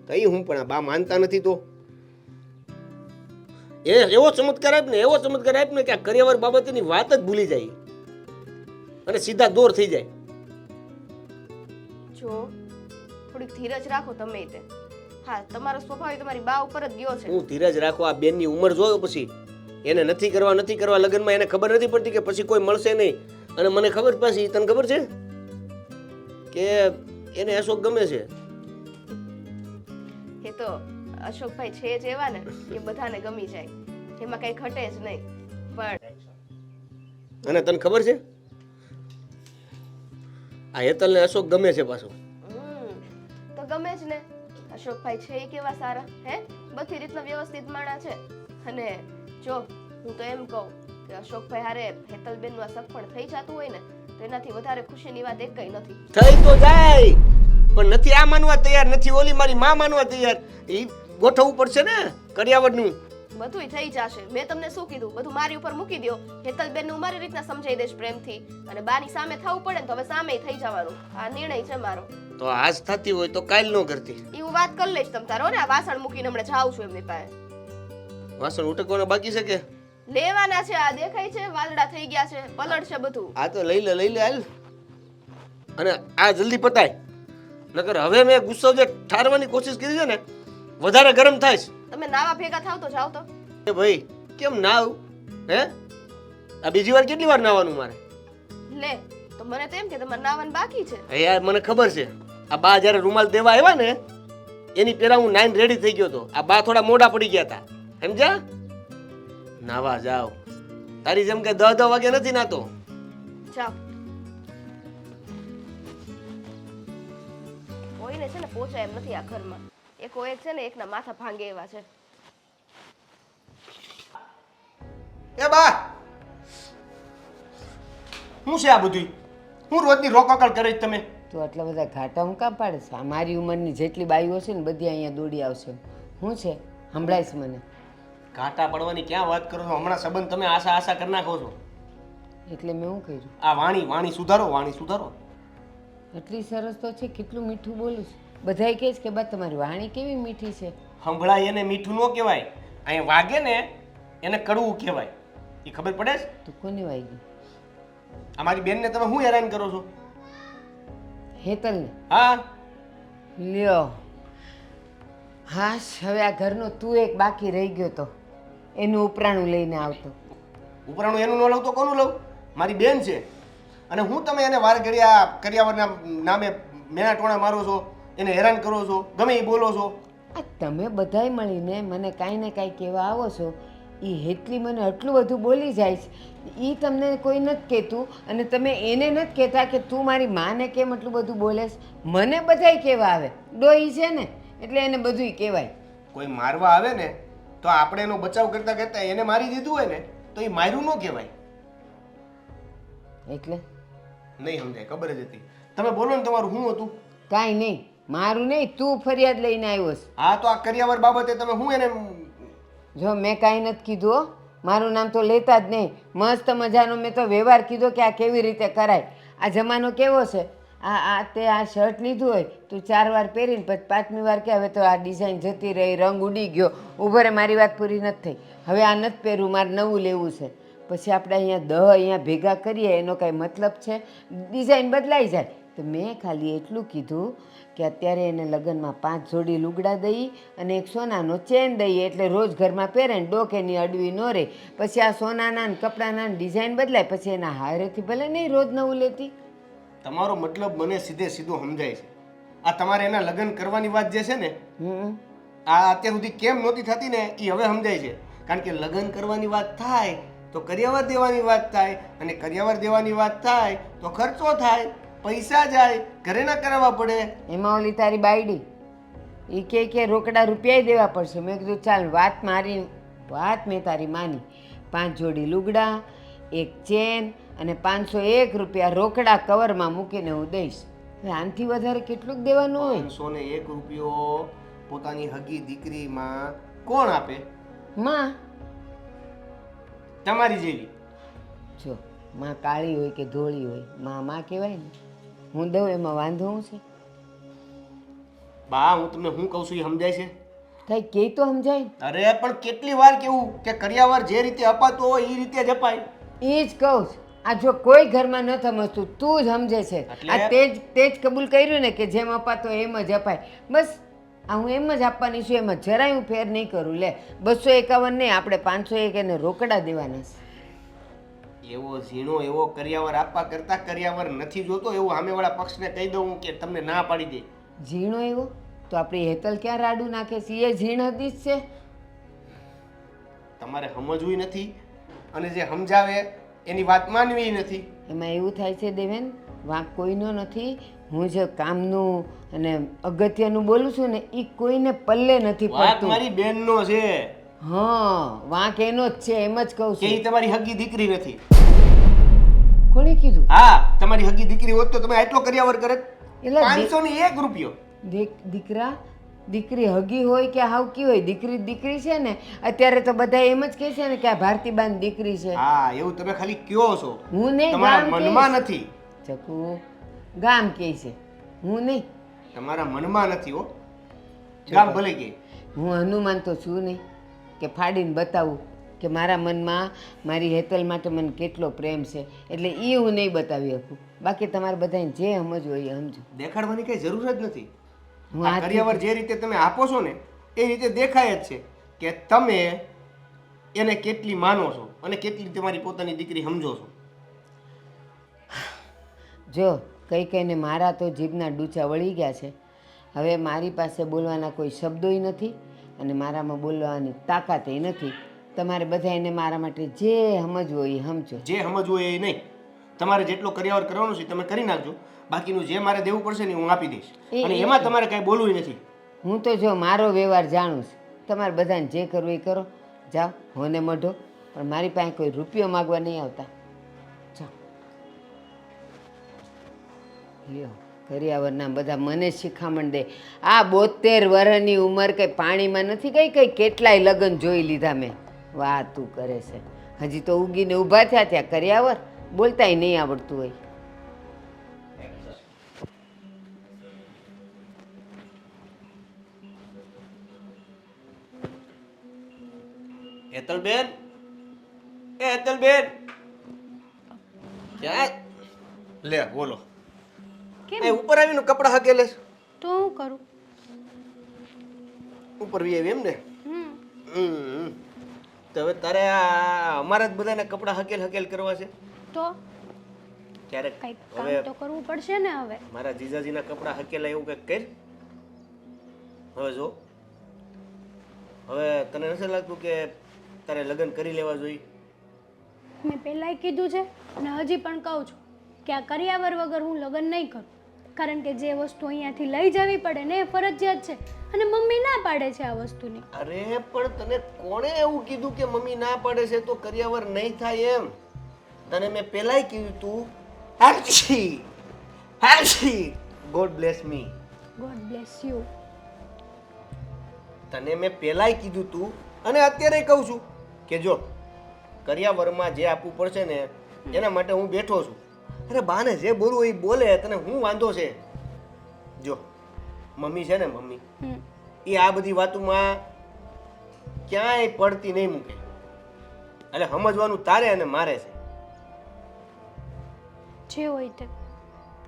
કઈ હું પણ આ બા માનતા નથી તો એવો ચમત્કાર આપ ને, એવો ચમત્કાર આપ ને કે આ કરિયાવર બાબતની વાત જ ભૂલી જાય અને સીધા દોર થઈ જાય. જો થોડીક ધીરજ રાખો તમે તે. હા, તમારો સ્વભાવ તમારી બા ઉપર જ ગયો છે. હું ધીરજ રાખો. આ બેનની ઉંમર જોયો પછી એને નથી કરવા લગ્નમાં એને ખબર નથી પડતી કે પછી કોઈ મળશે નહીં. અને મને ખબર પછી તને ખબર છે કે એને અશોક ગમે છે. એ તો અશોકભાઈ છે જ એવા ને કે બધાને ગમી જાય, એમાં કઈ ઘટે જ નહીં. પણ અને તને ખબર છે આ હેતલને અશોક ગમે છે પાછો. તો ગમે જ ને. અશોકભાઈ છે એ કેવા સારા હે, બધી રીતના વ્યવસ્થિત માણા છે. અને જો હું તો એમ કહું કે અશોકભાઈ હારે હેતલબેનનું આ સગપણ થઈ જતું હોય ને તો એનાથી વધારે ખુશીની વાત એક કઈ નથી. થઈ તો જાય પણ નથી આ માનવા તૈયાર, નથી ઓલી મારી માં માનવા તૈયાર. એ ગોઠવવું પડશે ને કરિયાવરનું. બધુંય થઈ જશે. મેં તમને શું કીધું, બધું મારી ઉપર મૂકી દો. હેતલબેન હું મારી રીતના સમજાઈ દઈશ પ્રેમથી. અને બાની સામે થવું પડે ને તો હવે સામે થઈ જવાનું. આ નિર્ણય છે મારો. તો આજ થતી હોય તો કાલ ન કરતી. એ હું વાત કરી લઈશ તમ તારો ને. આ વાસણ મૂકીને હમણાં જાઉં છું એમની પાસે. વાસણ ઉટકવાના બાકી છે કે લેવાના છે? આ દેખાય છે વાલડા થઈ ગયા છે, પલળ છે બધું. આ તો લઈ લે હાલ. અને આ જલ્દી પતાય નકર હવે મેં ગુસ્સો જે ઠારવાની કોશિશ કરી છે ને વધારે ગરમ થાય છે. તમે નાવા ભેગા થાવ તો જાવ તો. એ ભાઈ કેમ નાવ હે? આ બીજી વાર કેટલી વાર નાવાનું મારે? લે તો મને તો એમ કે તમારે નાવાનું બાકી છે. હે યાર મને ખબર છે. આ બા જ્યારે રૂમાલ દેવા આવ્યા ને એની પહેલા હું નાઈન રેડી થઈ ગયો હતો. આ બા થોડા મોડા પડી ગયા હતા સમજ્યા. નાવા જાવ તારી જેમ કે 10 વાગે નથી નાતો. જાવ. કોઈને છે ને પોચાય એમ નથી આ ઘરમાં. એકો એક છે ને એકના માથા ભાંગે એવા છે. એ બા શું છે આ બધું? હું રોજની રોકકળ કરીશ તમે? તું આટલા બધા ઘાટા હું કામ પાડે છે? આ મારી ઉંમરની જેટલી બાઈઓ છે ને બધી અહીંયા દોડી આવશે. શું છે? સંભળાઈશ મને. ઘાટા પડવાની ક્યાં વાત કરો છો? હમણાં સંબંધ તમે આશા કરી નાખો છો. એટલે મેં શું કર્યું? આ વાણી સુધારો. એટલી સરસ તો છે, કેટલું મીઠું બોલું છું. બધાય કહે છે કે બા તમારી વાણી કેવી મીઠી છે. સંભળાય એને મીઠું ન કહેવાય, અહીંયા વાગે ને એને કડવું કહેવાય. એ ખબર પડે છે? તું કોને વાગી? અમારી બેનને તમે શું હેરાન કરો છો? હેતલને? હા, લ્યો હાશ, હવે આ ઘરનો તું એક બાકી રહી ગયો તો એનું ઉપરાણું લઈને આવતો. ઉપરાણું એનું ન લઉં તો કોનું લઉં? મારી બેન છે અને હું તમે એને વાર ઘડિયા કર્યાવરના નામે મેણા ટોણા મારો છો, એને હેરાન કરો છો, ગમે એ બોલો છો. આ તમે બધાય મળીને મને કાંઈ ને કાંઈ કહેવા આવો છો. એ હેતલી મને આટલું બધું બોલી જાય છે, એ તમને કોઈ નથી કહેતું અને તમે એને નથી કહેતા કે તું મારી માને કેમ આટલું બધું બોલે છે. મને બધાય કહેવા આવે. ડોહી છે ને એટલે એને બધુંય કહેવાય. કોઈ મારવા આવે ને તો આપણે એનો બચાવ કરતા કરતા એને મારી દીધું હોય ને તો એ માર્યું ન કહેવાય. એટલે નહીં સમજાય, ખબર જ હતી. તમે બોલો ને તમારું શું હતું? કાંઈ નહીં, મારું નહીં, તું ફરિયાદ લઈને આવ્યો છે. હા, તો આ કર્યાવર બાબતે તમે હું એને જો મેં કાંઈ નથી કીધું હો, મારું નામ તો લેતા જ નહીં. મસ્ત મજાનો મેં તો વ્યવહાર કીધો કે આ કેવી રીતે કરાય. આ જમાનો કેવો છે, તે આ શર્ટ લીધું હોય તું 4 વાર પહેરીને પછી 5મી વાર કે હવે તો આ ડિઝાઇન જતી રહી, રંગ ઉડી ગયો. ઉભો રે, મારી વાત પૂરી નથી થઈ. હવે આ નથી પહેરવું, મારે નવું લેવું છે. પછી આપણે અહીંયા ભેગા કરીએ એનો કાંઈ મતલબ છે? ડિઝાઇન બદલાઈ જાય. તો મેં ખાલી એટલું કીધું કે અત્યારે એને લગ્નમાં 5 જોડી લુગડા દઈ અને એક સોનાનો ચેન દઈએ એટલે રોજ ઘરમાં પહેરે ને ડોકેની અડવી ન રહે. પછી આ સોનાના ને કપડાના ડિઝાઇન બદલાય પછી એના હારેથી ભલે નહીં રોજ નવું લેતી. તમારો મતલબ મને સીધો સમજાય છે. આ તમારે એના લગ્ન કરવાની વાત જે છે ને, આ અત્યાર સુધી કેમ નહોતી થતી ને એ હવે સમજાય છે. કારણ કે લગ્ન કરવાની વાત થાય તો કરિયાવર દેવાની વાત થાય અને કરિયાવર દેવાની વાત થાય તો ખર્ચો થાય, પૈસા જાય, ઘરે ના કરાવવા પડે. એમાં ઓલી તારી બાયડી એ કે રોકડા રૂપિયા દેવા પડશે. મેં કીધું ચાલ વાત મેં તારી માની. 5 જોડી લુગડા, એક ચેન અને 501 રૂપિયા રોકડા કવરમાં મૂકીને હું દઈશ. હવે આનાથી વધારે કેટલુંક દેવાનું હોય? 501 રૂપિયો પોતાની હગી દીકરીમાં કોણ આપે? માં. તમારી જેવી. જો માં કાળી હોય કે ધોળી હોય, માં કહેવાય ને. હું દઉં એમાં વાંધો હું છે? બા, હું તમને શું કહું છું એ સમજાય છે? કઈ કે તો સમજાય ને. અરે પણ કેટલી વાર કેવું કે કરિયાવર જે રીતે અપાતો હોય એ રીતે જ અપાય. એ જ કહું છું. આ જો કોઈ ઘરમાં ન સમજતું, તું જ સમજે છે. આ તે જ કબૂલ કર્યું ને કે જેમ અપાતો એમ જ અપાય. બસ આ હું એમ જ આપવાની છું, એમાં જરાય હું ફેર નહીં કરું. લે 251 નહીં, આપણે 501 એને રોકડા દેવાના છે. એવો ઝીણો એવો કરિયાવર આપવા કરતા કરિયાવર નથી જોતો એવું સામેવાળા પક્ષને કહી દઉં કે તમને ના પાડી દે. ઝીણો એવો તો આપણી હેતલ ક્યાં રાડું નાખે છે? એ ઝીણ હતી જ છે. તમારે સમજવું નથી અને જે સમજાવે એની વાત માનવી નથી. એમાં એવું થાય છે દેવેન, વાંક કોઈનો નથી. હું જે કામનું અને અગત્યનું બોલું છું ને એ કોઈને પલ્લે નથી વાત પડતું. મારી બેનનો છે. હા, વાંક એનો જ છે, એમ જ કહું કે છું. ઈ તમારી હગી દીકરી નથી. કોણે કીધું? હા, તમારી હગી દીકરી હોત તો તમે આટલો કરિયાવર કરે? એટલે 501 રૂપિયો. દીકરા દીકરી હગી હોય કે હાવકી હોય, દીકરી છે ને. અત્યારે તો બધા એમ જ કહે છે ને કે આ ભારતીબાન દીકરી છે. હા, એવું તમે ખાલી કયો છો, હું નહીં, તમારા ગામ મનમાં કહીશ. નથી. ચકુ ગામ કહે છે, હું નહીં. તમારા મનમાં નથી હો. ગામ ભલે કે. હું હનુમાન તો છું નહીં કે ફાડીને બતાવું કે મારા મનમાં મારી હેતલ માટે મને કેટલો પ્રેમ છે. એટલે એ હું નહીં બતાવી શકું. બાકી તમારે બધાને જે સમજવું હોય એ સમજો. દેખાડવાની કઈ જરૂર જ નથી. હું આ આ કરિયાવર જે રીતે તમે આપો છો ને એ રીતે દેખાય જ છે કે તમે એને કેટલી માનો છો અને કેટલી તમારી પોતાની દીકરી સમજો છો. જો કહીને મારા તો જીભના ડૂચા વળી ગયા છે. હવે મારી પાસે બોલવાના કોઈ શબ્દોય નથી અને મારામાં બોલવાની તાકાતય નથી. તમારે બધાને મારા માટે જે સમજવું હોય એ સમજો. જે સમજવું એ નહીં. તમારે જેટલો કરિયાવર કરવાનો છે તમે કરી નાખજો. બાકીનું જે મારે દેવું પડશે ને હું આપી દઈશ. અને એમાં તમારે કાંઈ બોલવું નથી. હું તો જો મારો વ્યવહાર જાણું છું. તમારે બધાને જે કરવું એ કરો. જાઓ હોને મઢો, પણ મારી પાસે કોઈ રૂપિયો માગવા નહીં આવતા. જાઓ. લ્યો કરિયાવરના બધા મને શિખામણ દે. આ 72 વર્ષની ઉંમર કંઈ પાણીમાં નથી ગઈ, કંઈ કેટલાય લગ્ન જોઈ લીધા મેં. વાતું કરે છે, હજી તો ઉગીને ઊભા થયા ત્યાં કરિયાવર બોલતાય નહીં આવડતું હોય. હેતલબેન, એ હેતલબેન, ક્યાં લે બોલો. કેમ એ ઉપર આવીને કપડા હકેલે છે. તો હું કરું? ઉપર વી આવી એમ ને. હમ તો હવે તારે આ અમારા જ બધાને કપડા હકેલ હકેલ કરવા છે. તો ક્યારેક કંઈક હવે કામ તો કરવું પડશે ને હવે. મારા જીજાજીના કપડા હકેલા એવું કંઈક કર. હવે જો, હવે તને નથી લાગતું કે તારે લગ્ન કરી લેવા જોઈએ? મેં પહેલાંય કીધું છે અને હજી પણ કહું છું કે આ કરિયાવર વગર હું લગ્ન નહીં કરું. કારણ કે જે વસ્તુ અહીંયાથી લઈ જવી પડે ને એ ફરજિયાત છે અને મમ્મી ના પાડે છે આ વસ્તુની. અરે પણ તને કોણે એવું કીધું કે મમ્મી ના પાડે છે તો કરિયાવર નહીં થાય એમ? તને મેં પહેલાય કીધું તું happy happy God bless me. God bless you. તને મેં પહેલાય કીધું તું અને અત્યારે કહું છું કે જો કરિયાવરમાં જે આપવું પડશે ને એના માટે હું બેઠો છું. અરે બાને જે બોલવું એ બોલે, તને હું વાંધો છે? જો મમ્મી છે ને, મમ્મી એ આ બધી વાતોમાં ક્યાંય પડતી નહીં મૂકે. એટલે સમજવાનું તારે અને મારે છે. જે હોય તે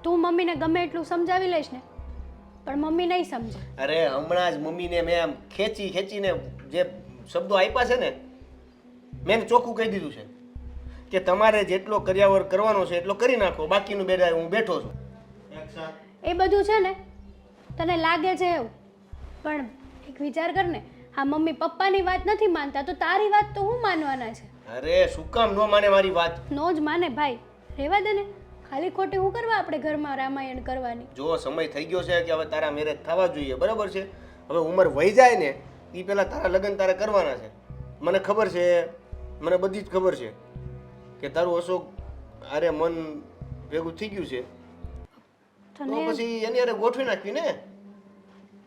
તું મમ્મીને ગમે એટલું સમજાવી લઈશ ને પણ મમ્મી નહીં સમજે. અરે હમણાં જ મમ્મીને મેં આમ ખેંચીને જે શબ્દો આપ્યા છે ને, મેં ચોખ્ખું કહી દીધું છે કે તમારે જેટલો કરિયાવર કરવાનો છે એટલો કરી નાખો, બાકીનું બેડા હું બેઠો છું. એ બધું છે ને તને લાગે છે એવું, પણ એક વિચાર કર ને, હા મમ્મી પપ્પાની વાત નથી માનતા તો તારી વાત તો હું માનવાના છે. અરે શું કામ ન માને મારી વાત? નો જ માને ભાઈ, રહેવા દે ને. ખાલી ખોટી હું કરવા આપણે ઘરમાં રામાયણ કરવાની? જો સમય થઈ ગયો છે કે હવે તારા મેરેજ થવા જોઈએ, બરાબર છે? હવે ઉંમર વહી જાય ને એ પહેલાં તારા લગ્ન તારે કરવાના છે. મને ખબર છે, મને બધી જ ખબર છે કે તારું અશોક અરે મન ભેગું થઈ ગયું છે, તો તને પછી એની અરે ગોઠવી નાખવી ને.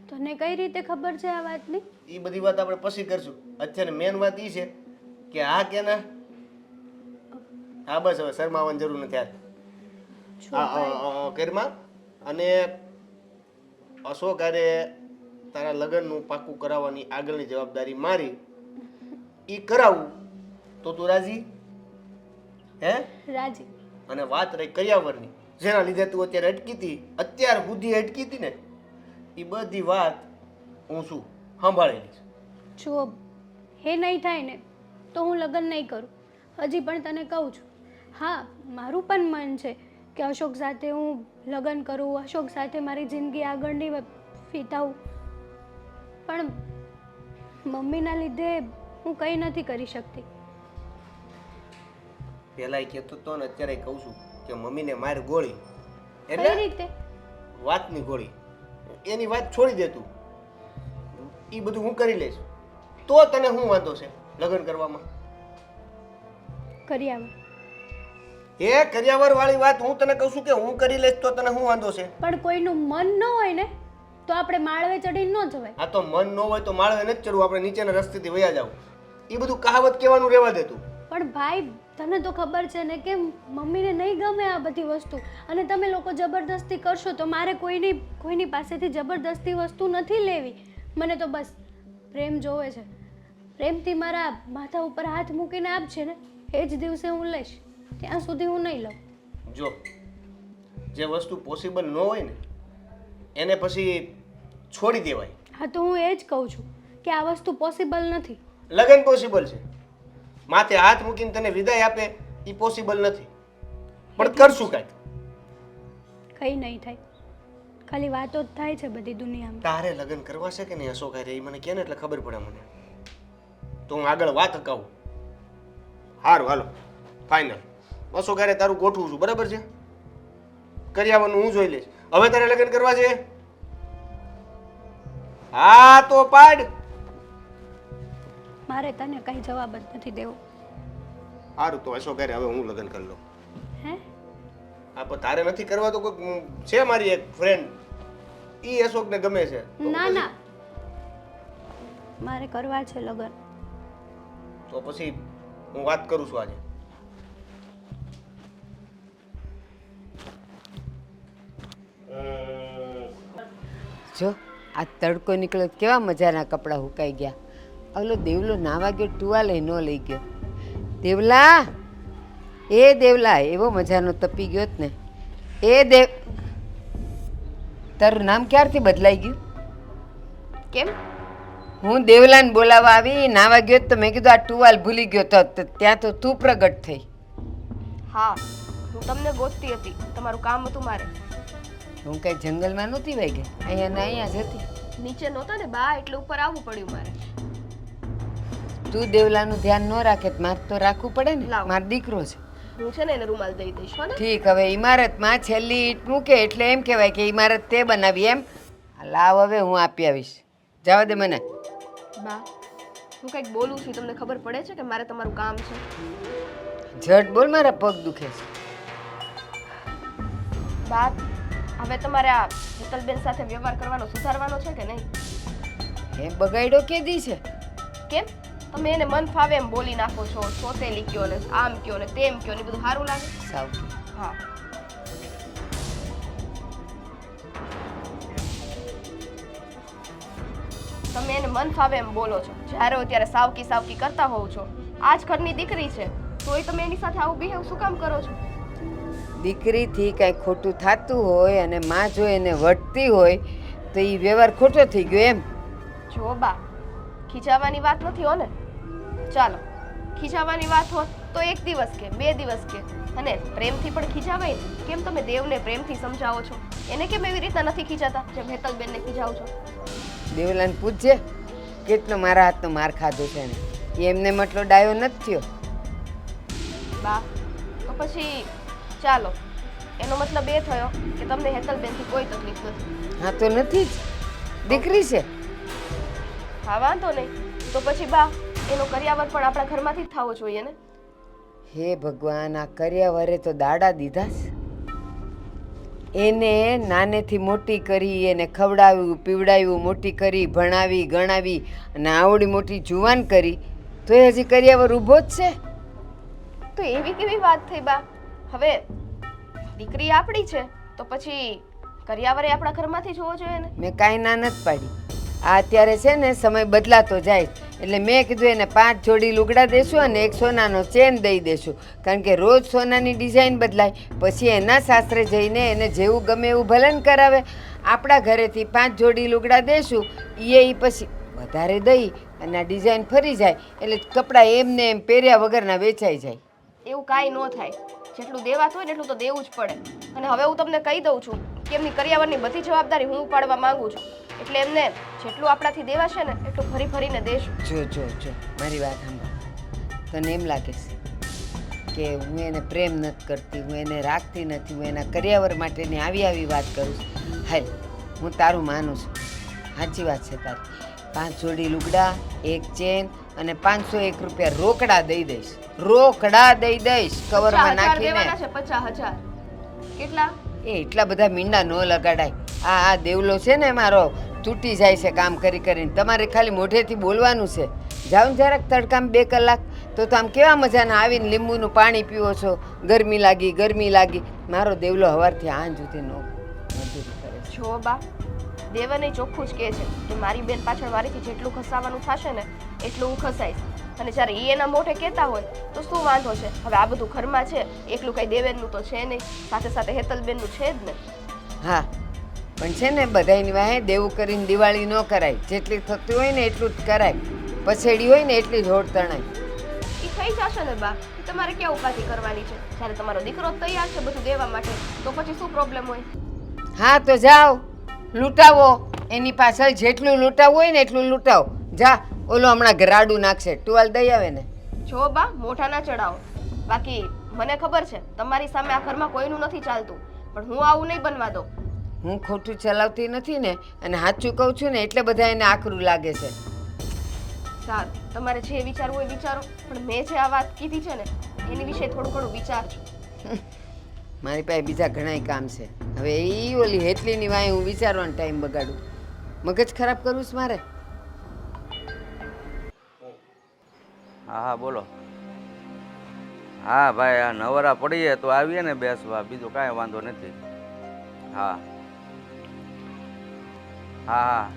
તને કઈ રીતે ખબર છે આ વાતની? એ બધી વાત આપણે પછી કરશું. અત્યારે મેન વાત એ છે કે આ કે ના હા બસ હવે શરમાવાની જરૂર નથી. ઘરમાં અને અશોક અરે તારા લગ્નનું પાકું કરાવવાની આગળની જવાબદારી મારી. એ કરાવું તો તું રાજી? હે? રાજી. અને વાત રહી કરિયાવરની, જેના લીધે તું અત્યારે અટકી હતી, અત્યાર સુધી અટકી હતી ને, એ બધી વાત હું શું સંભાળેલી છે. જો એ નહીં થાય ને તો હું લગ્ન નહીં કરું. હજી પણ તને કહું છું, હા મારું પણ મન છે કે અશોક સાથે હું લગ્ન કરું, અશોક સાથે મારી જિંદગી આગળની વીતાવું, પણ મમ્મીના લીધે હું કંઈ નથી કરી શકતી. પહેલાંય કહેતો હતો ને અત્યારે કહું છું કે મમ્મીને માર ગોળી કઈ એટલે રીતે? વાતની ગોળી. એની વાત છોડી દે તું, એ બધું હું કરી લઈશ. તો તને શું વાંધો છે લગ્ન કરવામાં? કરી આવે. એ કરિયાવર વાળી વાત હું તને કહું છું કે હું કરી લઈશ તો તને શું વાંધો છે? પણ કોઈનું મન ન હોય ને તો આપણે માળવે ચડીને ન જવાય. આ તો મન ન હોય તો માળવે નથી ચડવું, આપણે નીચેના રસ્તેથી વયા જાવ. એ બધું કહાવત કહેવાનું રહેવા દે તું. પણ ભાઈ તને તો ખબર છે ને કે મમ્મીને નહીં ગમે આ બધી વસ્તુ, અને તમે લોકો જબરદસ્તી કરશો તો મારે કોઈની પાસેથી જબરદસ્તી વસ્તુ નથી લેવી. મને તો બસ પ્રેમ જોવે છે. પ્રેમથી મારા માથા ઉપર હાથ મૂકીને આપશે ને એ જ દિવસે હું લઈશ, ત્યાં સુધી હું નહીં લઉં. જો જે વસ્તુ પોસિબલ ન હોય ને એને પછી છોડી દેવાય. હા તો હું એ જ કહું છું કે આ વસ્તુ પોસિબલ નથી. લગ્ન પોસિબલ છે, માથે હાથ મૂકીને તને વિદાય આપે એ પોસિબલ નથી, પણ કરશું કાંઈક. કંઈ નહીં થાય, ખાલી વાતો જ થાય છે બધી દુનિયામાં. તારે લગ્ન કરવા છે કે નહીં અશોક હારે એ મને કહે ને એટલે ખબર પડે મને, તો હું આગળ વાત અકાવું. સારું હાલો ફાઇનલ, અશોક હારે તારું ગોઠવું છું, બરાબર છે? કરિયાવરનું હું જોઈ લઈશ. હવે તારે લગ્ન કરવા છે? હા તો પાડ. મારે તને કંઈ જવાબ જ નથી દેવો. સારું તો અશોક હારે હવે હું લગ્ન કરી લઉં. હે? આ પણ તારે નથી કરવા તો કોઈ છે મારી એક ફ્રેન્ડ, ઈ અશોકને ગમે છે. ના ના, મારે કરવા છે લગ્ન. તો પછી હું વાત કરું છું આજે. જો આ તડકો નીકળ્યો તો કેવા મજાના કપડાં હુકાઈ ગયા. ઓલો દેવલો નાવા ગયો, ટુવાલે ન લઈ ગયો. દેવલા, એ દેવલા એવો મજાનો તપી ગયો જ ને. એ દેવ, તારું નામ ક્યારથી બદલાઈ ગયું? કેમ? હું દેવલાને બોલાવવા આવી, નાવા ગયો તો મેં કીધું આ ટુવાલ ભૂલી ગયો તો ત્યાં તો તું પ્રગટ થઈ. હા, હું તમને ગોતતી હતી, તમારું કામ હતું મારે. હું કઈ જંગલમાં નહોતી વહી ગઈ, અહીંયા ને અહીંયા જ હતી. નીચે નહોતા ને બા, એટલે ઉપર આવવું પડ્યું મારે. તું દેવલાનું ધ્યાન ન રાખે તો મારે તો રાખવું પડે ને, લાવ. મારો દીકરો છે. હું છે ને એને રૂમાલ દઈ દઈશ હો ને. ઠીક, હવે ઇમારતમાં છેલ્લી ઈંટ મૂકે એટલે એમ કહેવાય કે ઇમારત તે બનાવી એમ. લાવ હવે હું આપી આવીશ, જવા દે મને. બા, હું કંઈક બોલું છું, તમને ખબર પડે છે કે મારે તમારું કામ છે? ઝટ બોલ, મારા પગ દુખે છે. બા, હવે તમારે આ હેતલબેન સાથે વ્યવહાર કરવાનો સુધારવાનો છે કે નહીં? એ બગાડ્યો કેદી છે? કેમ? તમે એને મન ફાવે એમ બોલી નાખો છો, સોતેલી કયો ને આમ કયો ને તેમ કયો ને, બધું સારું લાગે? સાવ હા. તમે એને મન ફાવે એમ બોલો છો, જ્યારે હોય ત્યારે સાવકી સાવકી કરતા હોવ છો. આ જ ઘરની દીકરી છે, તોય તમે એની સાથે આવું બિહેવ શું કામ કરો છો? દીકરીથી કાંઈ ખોટું થતું હોય અને માં જો એને વટતી હોય તો એ વ્યવહાર ખોટો થઈ ગયો એમ. જો બા, ખીજાવાની વાત નથી હો ને. ચાલો, ખીજાવાની વાત હોત તો 1 દિવસ કે 2 દિવસ કે, અને પ્રેમથી પણ ખીજાવાય ને. કેમ તમે દેવને પ્રેમથી સમજાવો છો? એને કેમ એવી રીતના નથી ખીજાતા જેમ હેતલબેનને ખીજાવો છો? દેવલાને પૂછજે કેટલો મારા હાથનો માર ખાધો છે ને. એ એમને મતલો ડાયો નથી થયો. બા, તો પછી ચાલો, એનો મતલબ એ થયો કે તમને હેતલબેનથી કોઈ તકલીફ નથી. હા તો નથી જ, દીકરી છે. હા, વાંધો નહીં. તો પછી બા, એનો કર્યાવર પણ આપણા ઘરમાંથી જ થવો જોઈએ ને. હે ભગવાન, આ કર્યાવરે તો દાડા દીધા છે. એને નાનેથી મોટી કરી, એને ખવડાવ્યું પીવડાવ્યું, મોટી કરી, ભણાવી ગણાવી અને આવડી મોટી જુવાન કરી, તો એ હજી કર્યાવર ઊભો જ છે. તો એવી કેવી વાત થઈ બા? હવે દીકરી આપણી છે તો પછી કર્યાવરે આપણા ઘરમાંથી જોવો જોઈએ ને. મેં કાંઈ ના નથી પાડી. આ અત્યારે છે ને સમય બદલાતો જાય એટલે મેં કીધું એને 5 જોડી લુગડા દેશું અને 1 સોનાનો ચેન દઈ દેશું, કારણ કે રોજ સોનાની ડિઝાઇન બદલાય. પછી એના સાસરે જઈને એને જેવું ગમે એવું ભલન કરાવે. આપણા ઘરેથી 5 જોડી લુગડા દેશું, એ પછી વધારે દઈ અને આ ડિઝાઇન ફરી જાય એટલે કપડાં એમને એમ પહેર્યા વગરના વેચાઈ જાય. એવું કાંઈ ન થાય. જેટલું દેવાતું હોય ને એટલું તો દેવું જ પડે. અને હવે હું તમને કહી દઉં છું કે એમની કર્યાવરની બધી જવાબદારી હું ઉપાડવા માંગુ છું. એટલે એમને જેટલું આપણાથી દેવાશે ને એટલું ફરી ફરીને દેશું. જો મારી વાત સાંભળ. તને એમ લાગે છે કે હું એને પ્રેમ નથી કરતી, હું એને રાખતી નથી, હું એના કર્યાવર માટેની આવી વાત કરું છું? હાલ, હું તારું માનું છું, સાચી વાત છે તારી. 5 જોડી લુગડા, 1 ચેન અને 501 રૂપિયા રોકડા દઈ દઈશ. રોકડા દઈ દઈશ, કવરમાં 50,000 નાખીને. દેવાના છે. 50,000 કેટલા? એ એટલા બધા મીંડા ન લગાડાય. આ દેવલો છે ને મારો, તૂટી જાય છે કામ કરી કરીને. તમારે ખાલી મોઢેથી બોલવાનું છે. જાઓ ને જરાક તડકામાં 2 કલાક તો આમ કેવા મજાના આવીને લીંબુનું પાણી પીવો છો. ગરમી લાગી. મારો દેવલો સવારથી આંજ સુધી મજૂરી કરે છે. જો બા, દેવને ચોખ્ખું જ કહે છે કે મારી બેન પાછળ વારીથી જેટલું ખસાવાનું થશે ને એટલું હું ખસાઈશ. અને જ્યારે એ એના મોઢે કહેતા હોય તો શું વાંધો છે? હવે આ બધું ઘરમાં છે, એકલું કઈ દેવેનનું તો છે નહીં, સાથે સાથે હેતલબેનનું છે જ ને. હા, પણ છે ને બધાની વાહે દેવું કરીને દિવાળી ન કરાય. જેટલી થતી હોય ને એટલું જ કરાય. પછેડી હોય ને એટલી જ હોડ તણાય. એ થઈ જશે ને બા. તમારે ક્યાં ઉપાધિ કરવાની છે? જ્યારે તમારો દીકરો તૈયાર છે બધું દેવા માટે, તો પછી શું પ્રોબ્લેમ હોય? હા તો જાઓ, લૂંટાવો. એની પાછળ જેટલું લૂંટાવવું હોય ને એટલું લૂંટાવો. જા, ઓલો હમણાં ગરાડું નાખશે, ટુવાલ દઈ આવે ને. જો બા, મોઢા ના ચડાવો. બાકી મને ખબર છે તમારી સામે આ ઘરમાં કોઈનું નથી ચાલતું, પણ હું આવું નહીં બનવા દઉં. હું ખોટું ચલાવતી નથી ને, અને સાચું કહું છું ને એટલે બધા એને આકરું લાગે છે. સારું, તમારે જે વિચારવું હોય વિચારો, પણ મેં જે આ વાત કીધી છે ને એની વિશે થોડું ઘણું વિચારજો. મારી પાસે બીજા ઘણાય કામ છે. હવે એ ઓલી હેતલીની વાંહે હું વિચારવાનો ટાઈમ બગાડું? મગજ ખરાબ કરવું છે મારે? હા હા બોલો. હા ભાઈ, આ નવરા પડીએ તો આવીએ ને બેસવા, બીજું કાંઈ વાંધો નથી. હા હા હા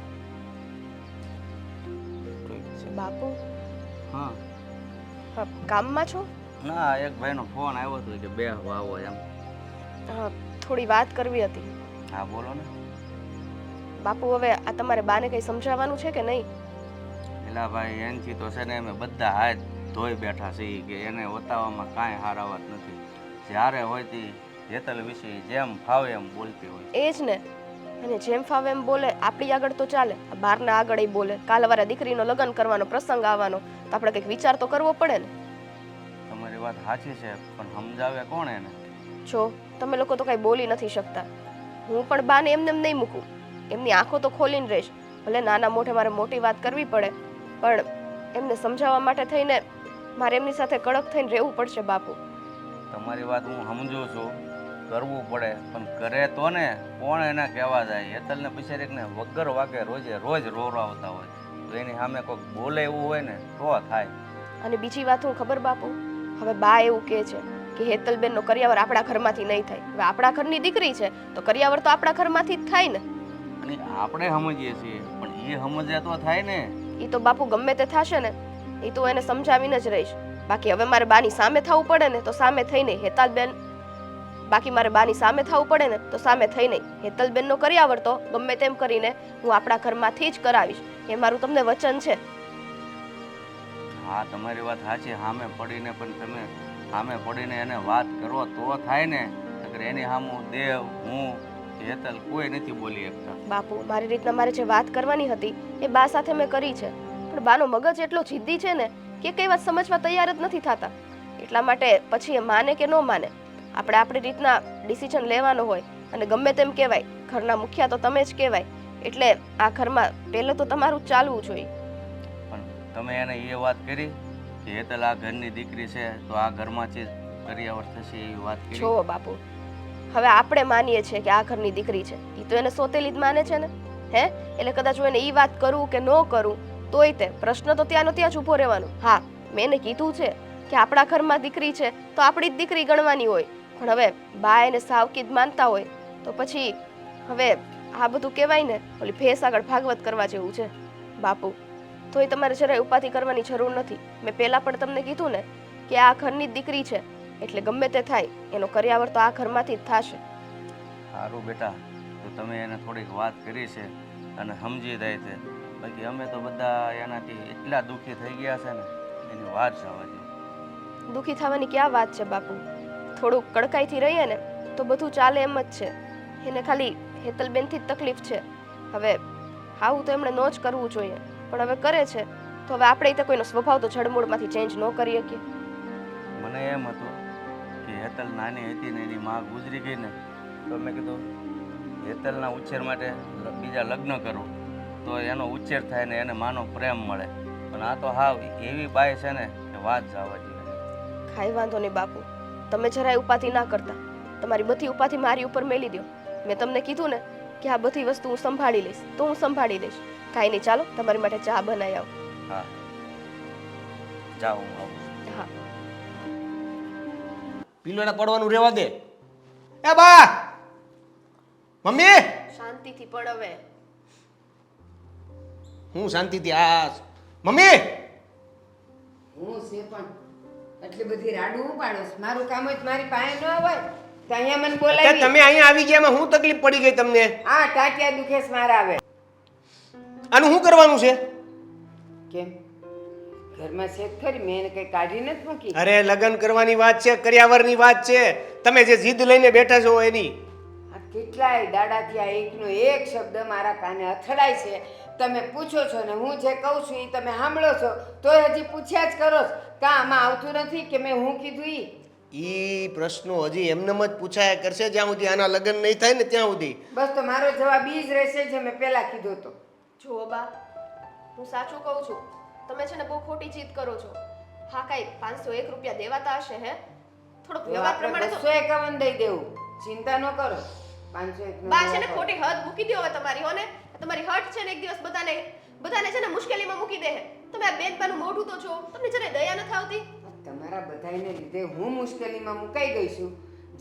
ઠીક છે. બાપુ હા હા, કામમાં છો? ના, એક ભાઈનો ફોન આવ્યો હતો કે બે આવો એમ. હા, થોડી વાત કરવી હતી. હા બોલો ને. બાપુ હવે આ તમારે બાને કંઈ સમજાવવાનું છે કે નહીં? એલા ભાઈ, એનથી તો છે ને અમે બધા હાથ ધોઈ બેઠા છીએ કે એને વતાવવામાં કાંઈ હારા વાત નથી. જ્યારે હોય તે હેતલ વિશે જેમ ફાવે એમ બોલતી હોય. એ જ ને. અને જેમ ફાવે એમ બોલે, આપણી આગળ તો ચાલે, બહારના આગળ ય બોલે. કાલ વારે દીકરીનો લગ્ન કરવાનો પ્રસંગ આવવાનો, તો આપણે કંઈક વિચાર તો કરવો પડે ને. તમારી વાત સાચી છે, પણ સમજાવે કોણ એને? જો તમે લોકો તો કાંઈ બોલી નથી શકતા. હું પણ બાને એમને એમ નહીં મૂકું. એમની આંખો તો ખોલીને રહીશ. ભલે નાના મોઢે મારે મોટી વાત કરવી પડે, પણ એમને સમજાવવા માટે થઈને મારે એમની સાથે કડક થઈને રહેવું પડશે બાપુ. તમારી વાત હું સમજુ છું, કરવું પડે, પણ કરે તો ને કોણ એને કહેવા જાય? હેતલને બિચારીને વગર વાકે રોજે રોજ રોવરાવતા હોય, તો એની સામે કોઈક બોલે એવું હોય ને તો થાય. અને બીજી વાત હું ખબર બાપુ, હવે બા એવું કહે છે કે હેતલબેનનો કરિયાવર આપણા ઘરમાંથી નહીં થાય. હવે આપણા ઘરની દીકરી છે તો કરિયાવર તો આપણા ઘરમાંથી જ થાય ને. અને આપણે સમજીએ છીએ, પણ એ સમજે તો થાય ને. એ તો બાપુ ગમે તે થશે ને, એ તો એને સમજાવીને જ રહીશ. બાકી હવે મારે બાની સામે થવું પડે ને તો સામે થઈને હેતલબેન, બાકી મારે બાની સામે થવું પડે ને તો સામે થઈને હેતલબેનનો કરિયાવર તો ગમે તેમ કરીને હું આપણા ઘરમાંથી જ કરાવીશ. એ મારું તમને વચન છે. હા, તમારી વાત સાચી. સામે પડીને પણ તમે સામે પડીને એને વાત કરો તો થાય ને. અગર એની સામું દેવ, હું, હેતલ કોઈ નથી બોલી શકતા. બાપુ, મારી રીતના મારે જે વાત કરવાની હતી એ બા સાથે મેં કરી છે, પણ બાનો મગજ એટલો જિદ્દી છે ને કે કઈ વાત સમજવા તૈયાર જ નથી થતા. એટલા માટે પછી એ માને કે ન માને, આપણે આપણી રીતના ડિસિઝન લેવાનો હોય. અને ગમે તેમ કહેવાય, ઘરના મુખિયા તો તમે જ કહેવાય, એટલે આ ઘરમાં પહેલે તો તમારું જ ચાલવું જોઈએ. પણ તમે એને એ વાત કરી કે હેતલ આ ઘરની દીકરી છે તો આ ઘરમાંથી જ કરિયાવર થશે એવી વાત કરી? જુઓ બાપુ, હવે આપણે માનીએ છીએ કે આ ઘરની દીકરી છે, એ તો એને સોતેલી જ માને છે ને. એટલે કદાચ હું એને એ વાત કરું કે ન કરું તોય તે પ્રશ્ન તો ત્યાંનો ત્યાં જ ઊભો રહેવાનો. હા, મેં એને કીધું છે કે આપણા ઘરમાં દીકરી છે તો આપણી જ દીકરી ગણવાની હોય, પણ હવે બા એને સાવકી જ માનતા હોય તો પછી હવે આ બધું કહેવાય ને ઓલી ભેંસ આગળ ભાગવત કરવા જેવું છે બાપુ. તોય તમારે જરાય ઉપાધિ કરવાની જરૂર નથી. મેં પહેલાં પણ તમને કીધું ને કે આ ઘરની જ દીકરી છે, એટલે ગમે તે થાય એનો કરિયાવર તો આ ઘરમાંથી જ થશે. સારું બેટા, તો તમે એને થોડીક વાત કરી છે અને સમજી જાય છે. બાકી અમે તો બધા એનાથી એટલા દુઃખી થઈ ગયા છે ને એની વાત જવા દો. દુઃખી થવાની ક્યાં વાત છે બાપુ? થોડુંક કડકાઈથી રહીએ ને તો બધું ચાલે એમ જ છે. એને ખાલી હેતલબેનથી જ તકલીફ છે. હવે આવું તો એમણે ન જ કરવું જોઈએ, પણ હવે કરે છે તો હવે આપણે તો કોઈનો સ્વભાવ તો જડમૂળમાંથી ચેન્જ ન કરી શકીએ. મને એમ હતું કે હેતલ નાની હતી ને એની માં ગુજરી ગઈ ને, તો મેં કીધું હેતલના ઉછેર માટે બીજા લગ્ન કરું તો એનો ઉછેર થાય ને એને માનો પ્રેમ મળે. પણ આ તો હાવ એવી બાઈ છે ને કે વાત જવા દે. કાંઈ વાંધો નહીં બાપુ, તમે જરાય ઉપાધિ ના કરતા. તમારી બધી ઉપાધિ મારી ઉપર મેલી દો. મેં તમને કીધું ને કે આ બધી વસ્તુ હું સંભાળી લઈશ, તો હું સંભાળી લઈશ. કાંઈ નહીં, ચાલો તમારી માટે ચા બનાવી આવું. હા, જાઓ હું આવું. હા. પીલોડા પડવાનું રહેવા દે. એ બા, મમ્મી, શાંતિથી પણ હવે હું શાંતિથી આ મમ્મી. હું છે પણ એટલી બધી રાડું ઉપાડો છો? મારું કામ જ મારી પાસે ન હોય તો અહીંયા મને અત્યારે બોલાવી. તમે અહીંયા આવી ગયા, એમાં હું તકલીફ પડી ગઈ તમને? આ ટાટિયા દુખેશ મારા આવે. આનું શું કરવાનું છે? કેમ ઘરમાં છે જ ખરી? મેં એને કંઈ કાઢી નથી મૂકી. અરે લગ્ન કરવાની વાત છે, કરિયાવરની વાત છે. તમે જે જીદ લઈને બેઠા છો એની. આ કેટલાય દાડાથી આ એકનો એક શબ્દ મારા કાને અથડાય છે. તમે પૂછો છો ને હું જે કહું છું એ તમે સાંભળો છો, તોય હજી પૂછ્યા જ કરો છો. કાં આમાં આવતું નથી કે મેં હું કીધું ઈ પ્રશ્નો હજી એમનેમ જ પૂછાયા કરશે જ્યાં સુધી આના લગ્ન નહીં થાય ને ત્યાં સુધી. બસ તો મારો જવાબ ઈ જ રહેશે જે મેં પહેલા કીધો હતો. જુઓ બા, હું સાચું કહું છું. તમે છે ને બહુ ખોટી જીદ કરો છો. હા, કાંઈ 501 રૂપિયા દેવાતા હશે હે? થોડો તો વ્યવહાર આપણે પ્રમાણે તો 251 દઈ દેવું, ચિંતા ન કરો. 501 બા છે ને ખોટી હદ મૂકી દો હવે તમારી હોને. તમારી હટ છે ને એક દિવસ બધાને છે ને મુશ્કેલીમાં મૂકી દે. તમે આ બેનપાનું મોઢું તો જો, તમને જરા દયા નથી આવતી? તમારા બધાયને લીધે હું મુશ્કેલીમાં મુકાઈ ગઈ છું.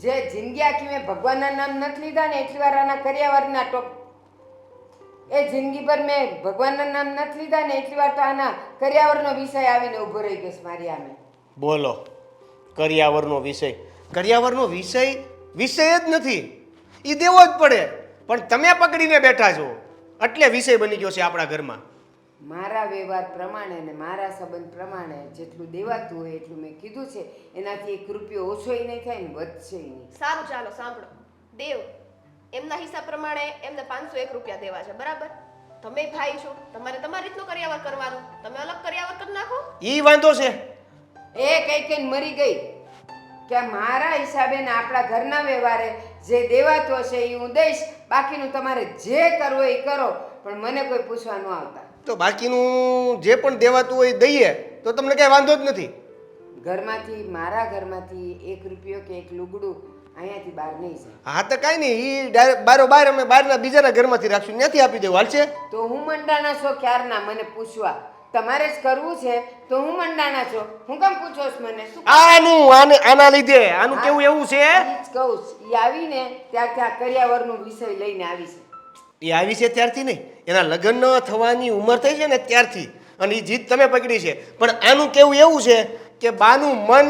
જે જિંદગી આખી મેં ભગવાનના નામ નથી લીધા ને એટલી વાર આના કરિયાવરના ટોપ, એ જિંદગી પર મેં ભગવાનના નામ નથી લીધા ને એટલી વાર તો આના કરિયાવરનો વિષય આવીને ઊભો રહી ગયો છે મારી સામે. બોલો, કરિયાવરનો વિષય વિષય જ નથી, એ દેવો જ પડે, પણ તમે પકડીને બેઠા છો એટલે વિષય બની ગયો છે આપણા ઘરમાં. મારા વ્યવહાર પ્રમાણે ને મારા સંબંધ પ્રમાણે જેટલું દેવાતું હોય એટલું મેં કીધું છે. એનાથી 1 રૂપિયો ઓછોય નહીં થાય ને વધશે નહીં. સારું ચાલો સાંભળો. દેવ એમના હિસાબ પ્રમાણે એમને 501 રૂપિયા દેવા છે, બરાબર? તમે ભાઈ છો, તમારે તમારી રીતનો કરિયાવર કરવાનો. તમે અલગ કરિયાવર કરી નાખો. એ વાંધો છે. એ કઈ મરી ગઈ કે મારા હિસાબે ને આપણા ઘરના વ્યવહારે જે દેવાતો હશે એ હું દઈશ, બાકીનું તમારે જે કરવું હોય એ કરો, પણ મને કોઈ પૂછવા ન આવતા. તો બાકીનું જે પણ દેવાતું હોય દઈએ તો તમને કઈ વાંધો જ નથી. ઘરમાંથી મારા ઘરમાંથી 1 રૂપિયો કે 1 લુગડું અહીંયાથી બહાર નહીં જાય. હા તો કાંઈ નહીં, એ ડાયરેક્ટ બારોબાર અમે બહારના બીજાના ઘરમાંથી રાખશું, ત્યાંથી આપી દેવું, હાલશે? તો હું મંડાણા છો ક્યારના મને પૂછવા? તમારે જ કરવું છે તો હું મંડાણા છો, હું કેમ પૂછો છો મને? આના લીધે આનું કેવું એવું છે, ઈ જ કહું છું. ઈ આવીને ત્યારથી આ કરિયાવરનું વિષય લઈને આવી છે. એ આવી છે ત્યારથી નહીં, એના લગ્ન ન થવાની ઉંમર થઈ છે ને ત્યારથી, અને એ જીત તમે પકડી છે. પણ આનું કેવું એવું છે કે બાનું મન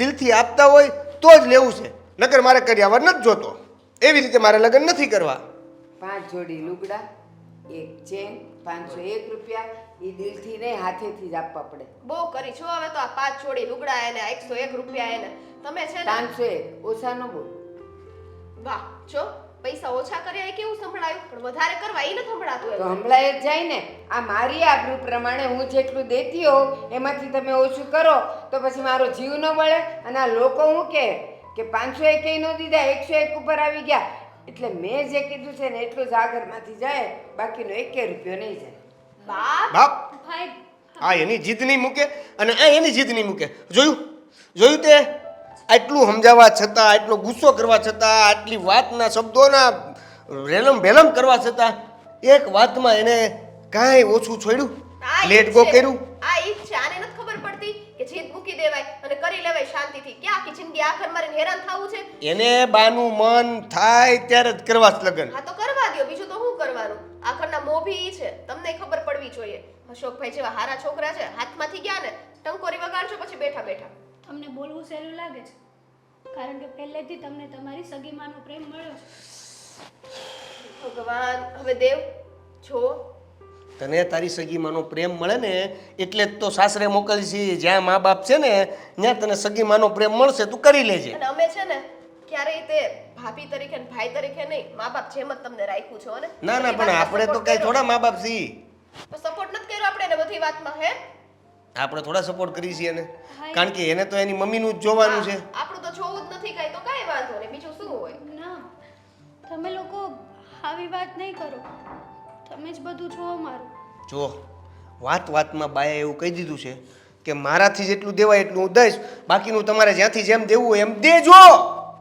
દિલથી આપતા હોય તો જ લેવું છે, નકર મારે કરિયાવર નથી જોતો. એવી રીતે મારે લગ્ન નથી કરવા. 5 જોડી લુગડા, 1 ચેન, 501 રૂપિયા, એ દિલથી નહીં હાથેથી જ આપવા પડે. બહુ કરી છો હવે તો. આ 5 જોડી લુગડા એને 101 રૂપિયા એને. તમે છે ને 501 ઓછા ન બોલ. વાહ, જો પૈસા ઓછા કર્યા એ કેવું સંભળાયું, પણ વધારે કરવા એ ન સંભળાતું તો એમ. હમણાં જ જાય ને. આ મારી આબરૂ પ્રમાણે હું જેટલું દેતી હોઉં એમાંથી તમે ઓછું કરો તો પછી મારો જીવ ન બળે. અને આ લોકો હું કે 501 કઈ ન દીધા, 101 ઉપર આવી ગયા. એટલે મેં જે કીધું છે ને એટલું જ આગળમાંથી જાય, બાકીનો 1 રૂપિયો નહીં જાય. બાપ ભાઈ આ એની જીદ નહીં મૂકે અને આ એની જીદ નહીં મૂકે. જોયું તે? આટલું સમજાવવા છતાં, આટલો ગુસ્સો કરવા છતાં, આટલી વાતના શબ્દોના રેલમ ભેલમ કરવા છતાં એક વાતમાં એને કાંઈ ઓછું છોડ્યું, લેટ ગો કર્યું. આ ઈ છે, આને નથી ખબર પડતી કે જીદ મૂકી દેવાય અને કરી લેવાય શાંતિથી. ક્યાં આખી જિંદગી આખર મારીને હેરાન થવું છે? એને બાનું મન થાય ત્યારે જ કરવા જ લગન. હા તો કરવા દ્યો, બીજું તો શું કરવાનું? આખરના મોભી ઈ છે, તમને ખબર પડવી જોઈએ. અશોકભાઈ જેવા હારા છોકરા છે, હાથમાંથી ગયા ને ટંકોરી વગાડશો પછી બેઠા બેઠા. તમને બોલવું સહેલું લાગે છે કારણ કે પહેલેથી તમને તમારી સગી માનો પ્રેમ મળ્યો છે. ભગવાન, હવે દેવ જો તને તારી સગીમાનો પ્રેમ મળે ને એટલે જ તો સાસરે મોકલશી. જ્યાં મા બાપ છે ને ત્યાં તને સગીમાનો પ્રેમ મળશે, તું કરી લેજે. અને અમે છે ને ક્યારેય તે ભાભી તરીકે ને ભાઈ તરીકે નહીં, મા બાપ જેમ જ તમને રાખ્યું છો ને. ના ના, પણ આપણે તો કઈ થોડા મા બાપ છીએ. સપોર્ટ નથી કર્યો આપણે એને બધી વાતમાં, હે? આપણે થોડા સપોર્ટ કરી છીએ એને, કારણ કે એને તો એની મમ્મીનું જ જોવાનું છે. આપણું તો જોવું જ નથી કાંઈ, તો કાંઈ વાંધો નહીં, બીજું શું હોય? ના, તમે લોકો આવી વાત નહીં કરો. તમે જ બધું છો અમારું. જો વાતમાં બાએ એવું કહી દીધું છે કે મારાથી જેટલું દેવાય એટલું હું દઈશ, બાકીનું તમારે જ્યાંથી જેમ દેવું હોય એમ દેજો,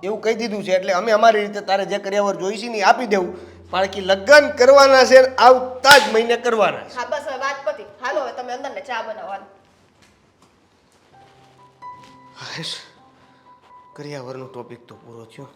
એવું કહી દીધું છે. એટલે અમે અમારી રીતે તારે જે કરિયાવર જોઈશે ને એ આપી દેવું, બાકી લગ્ન કરવાના છે આવતા જ મહિને કરવાના છે. હા બસ હવે વાત પતી. હાલો હવે તમે અંદર ને ચા બનાવવાનું. કરિયાવરનો ટોપિક તો પૂરો થયો.